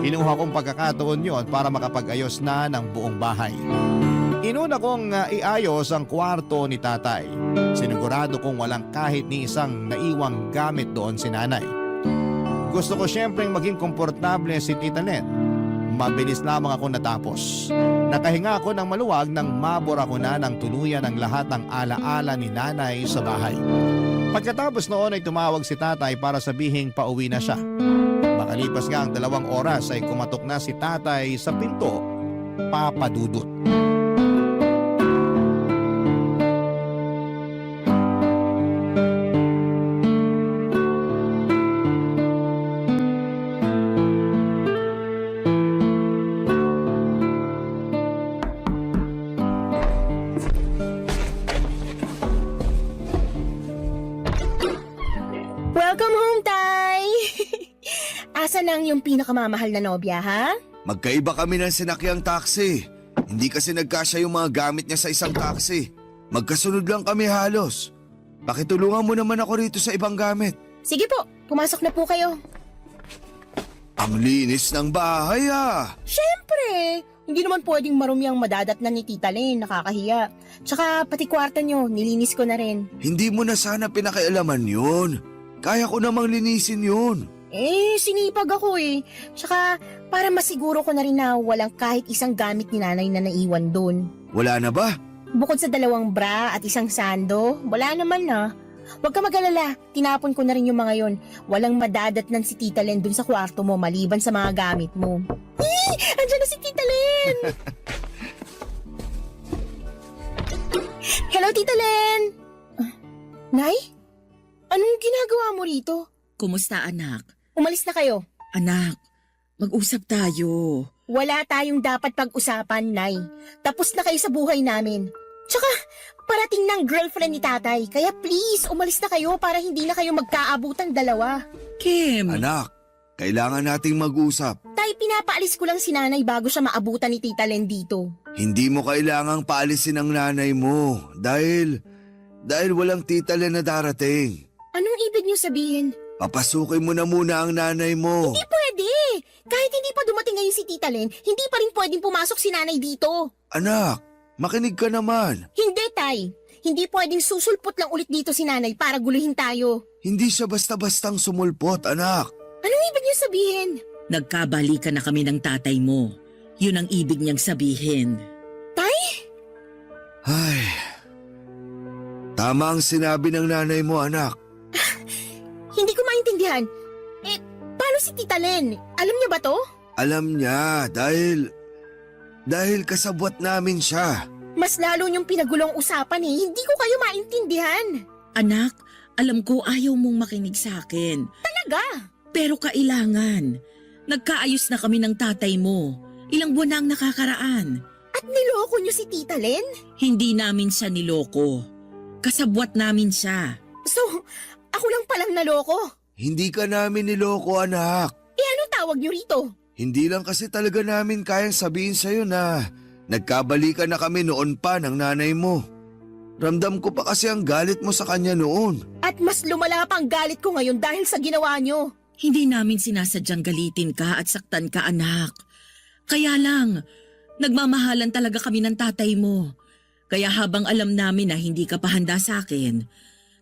Kinuha kong pagkakataon yon para makapag-ayos na ng buong bahay. Inuna kong iayos ang kwarto ni tatay. Sinigurado kong walang kahit ni isang naiwang gamit doon si nanay. Gusto ko siyempreng maging komportable si Tita Len. Mabilis lamang ako natapos. Nakahinga ako ng maluwag nang mabura ko na ng tuluyan ang lahat ng alaala ni nanay sa bahay. Pagkatapos noon ay tumawag si tatay para sabihing pauwi na siya. Makalipas nga ang 2 oras ay kumatok na si tatay sa pinto, Papa Dudut. Welcome home, Tay! Asan ang yung pinakamamahal na nobya, ha? Magkaiba kami ng sinakyang taxi. Hindi kasi nagkasya yung mga gamit niya sa isang taxi. Magkasunod lang kami halos. Pakitulungan mo naman ako rito sa ibang gamit. Sige po, pumasok na po kayo. Ang linis ng bahay ah. Siyempre! Hindi naman pwedeng marumi ang madadatnan ni Tita Len, nakakahiya. Tsaka pati kwarto nyo, nilinis ko na rin. Hindi mo na sana pinakialaman yun. Kaya ko namang linisin yun. Sinipag ako eh. Tsaka para masiguro ko na rin na walang kahit isang gamit ni nanay na naiwan doon. Wala na ba? Bukod sa 2 bra at isang sando, wala naman na. Huwag ka mag-alala, tinapon ko na rin yung mga yon. Walang madadatnan si Tita Len dun sa kwarto mo maliban sa mga gamit mo. Andiyan na si Tita Len! Hello, Tita Len! Nay? Anong ginagawa mo rito? Kumusta anak? Umalis na kayo. Anak, mag-usap tayo. Wala tayong dapat pag-usapan, Nay. Tapos na kayo sa buhay namin. Tsaka, parating ng girlfriend ni tatay. Kaya please, umalis na kayo para hindi na kayo magkaabutang dalawa. Kim, Anak, kailangan nating mag-usap. Tay, pinapaalis ko lang si nanay bago siya maabutan ni Tita Len dito. Hindi mo kailangang paalisin ang nanay mo dahil walang Tita Len na darating. Anong ibig niyo sabihin? Papasukin mo na muna ang nanay mo. Hindi pwede! Kahit hindi pa dumating ngayon si Tita Len, hindi pa rin pwedeng pumasok si nanay dito. Anak, makinig ka naman. Hindi, Tay. Hindi pwedeng susulpot lang ulit dito si nanay para guluhin tayo. Hindi siya basta-bastang sumulpot, anak. Anong ibig niyo sabihin? nagkabalikan na kami ng tatay mo. Yun ang ibig niyang sabihin. Ay, tama ang sinabi ng nanay mo, anak. Hindi ko maintindihan. Paano si Tita Len? Alam niya ba to? Alam niya dahil kasabwat namin siya. Mas lalo niyong pinagulong usapan eh. Hindi ko kayo maintindihan. Anak, alam ko ayaw mong makinig sa akin. Talaga? Pero kailangan. Nagkaayos na kami ng tatay mo. Ilang buwan na ang nakakaraan. At niloko niyo si Tita Len? Hindi namin siya niloko. Kasabwat namin siya. So, ako lang palang naloko? Hindi ka namin niloko, anak. Anong tawag niyo rito? Hindi lang kasi talaga namin kayang sabihin sa'yo na nagkabalikan na kami noon pa ng nanay mo. Ramdam ko pa kasi ang galit mo sa kanya noon. At mas lumala pa ang galit ko ngayon dahil sa ginawa niyo. Hindi namin sinasadyang galitin ka at saktan ka, anak. Kaya lang, nagmamahalan talaga kami ng tatay mo. Kaya habang alam namin na hindi ka pa handa sa akin,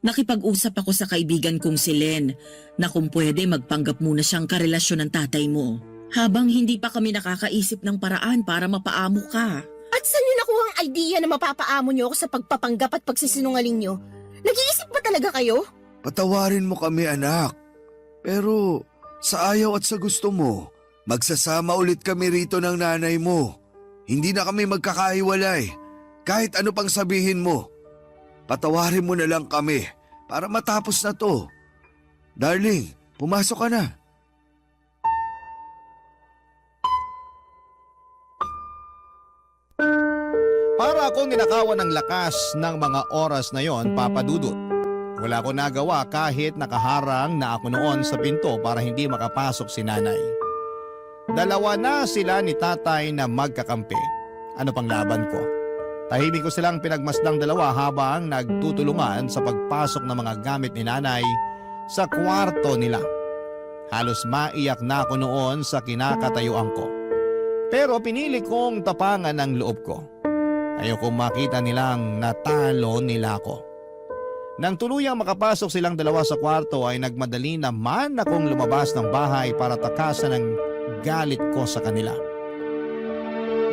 nakipag-usap ako sa kaibigan kong si Len na kung pwede magpanggap muna siyang karelasyon ng tatay mo. Habang hindi pa kami nakakaisip ng paraan para mapaamo ka. At saan nyo nakuha ang idea na mapapaamo nyo ako sa pagpapanggap at pagsisinungaling nyo? Nag-iisip ba talaga kayo? Patawarin mo kami anak. Pero sa ayaw at sa gusto mo, magsasama ulit kami rito ng nanay mo. Hindi na kami magkakahiwalay. Kahit ano pang sabihin mo. Patawarin mo na lang kami para matapos na to. Darling, pumasok ka na. Para akong ninakawan ng lakas ng mga oras na yon, Papa Dudut. Wala ko nagawa kahit nakaharang na ako noon sa pinto para hindi makapasok si nanay. Dalawa na sila ni tatay na magkakampi. Ano pang laban ko? Tahimik ko silang pinagmasdang dalawa habang nagtutulungan sa pagpasok ng mga gamit ni nanay sa kwarto nila. Halos maiyak na ako noon sa kinakatayuan ko. Pero pinili kong tapangan ang loob ko. Ayokong makita nilang natalo nila ako. Nang tuluyang makapasok silang dalawa sa kwarto ay nagmadali naman akong lumabas ng bahay para takasan ang galit ko sa kanila.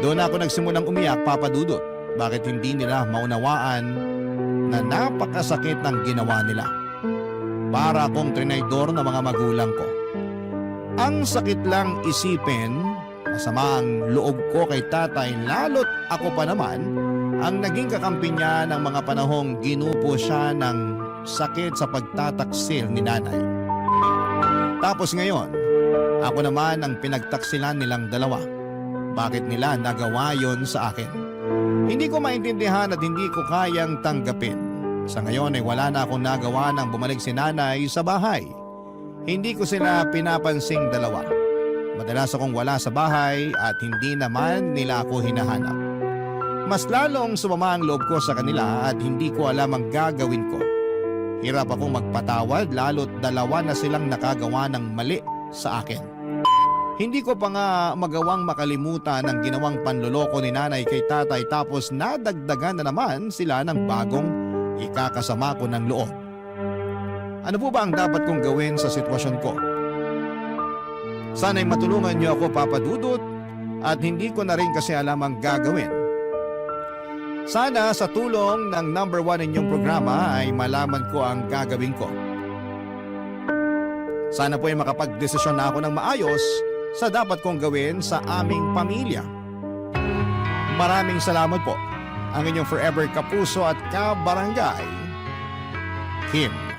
Doon ako nagsimulang umiyak, Papa Dudut. Bakit hindi nila maunawaan na napakasakit ng ginawa nila? Para akong trinaydor ng mga magulang ko. Ang sakit lang isipin, masama ang loob ko kay tatay lalo't ako pa naman ang naging kakampi niya ng mga panahong ginupo siya ng sakit sa pagtataksil ni nanay. Tapos ngayon, ako naman ang pinagtaksilan nilang dalawa. Bakit nila nagawa yon sa akin? Hindi ko maintindihan at hindi ko kayang tanggapin. Sa ngayon ay wala na akong nagawa nang bumalik si nanay sa bahay. Hindi ko sila pinapansing dalawa. Madalas akong wala sa bahay at hindi naman nila ako hinahanap. Mas lalong sumama ang loob ko sa kanila at hindi ko alam ang gagawin ko. Hirap akong magpatawad lalo't dalawa na silang nakagawa ng mali sa akin. Hindi ko pa nga magawang makalimutan ang ginawang panloloko ni nanay kay tatay tapos nadagdagan na naman sila ng bagong ikakasama ko ng loob. Ano po ba ang dapat kong gawin sa sitwasyon ko? Sana'y matulungan niyo ako, Papa Dudut, at hindi ko na rin kasi alam ang gagawin. Sana sa tulong ng number 1 ninyong programa ay malaman ko ang gagawin ko. Sana po ay makapagdesisyon na ako ng maayos sa dapat kong gawin sa aming pamilya. Maraming salamat po. Ang inyong forever kapuso at kabarangay, Kim.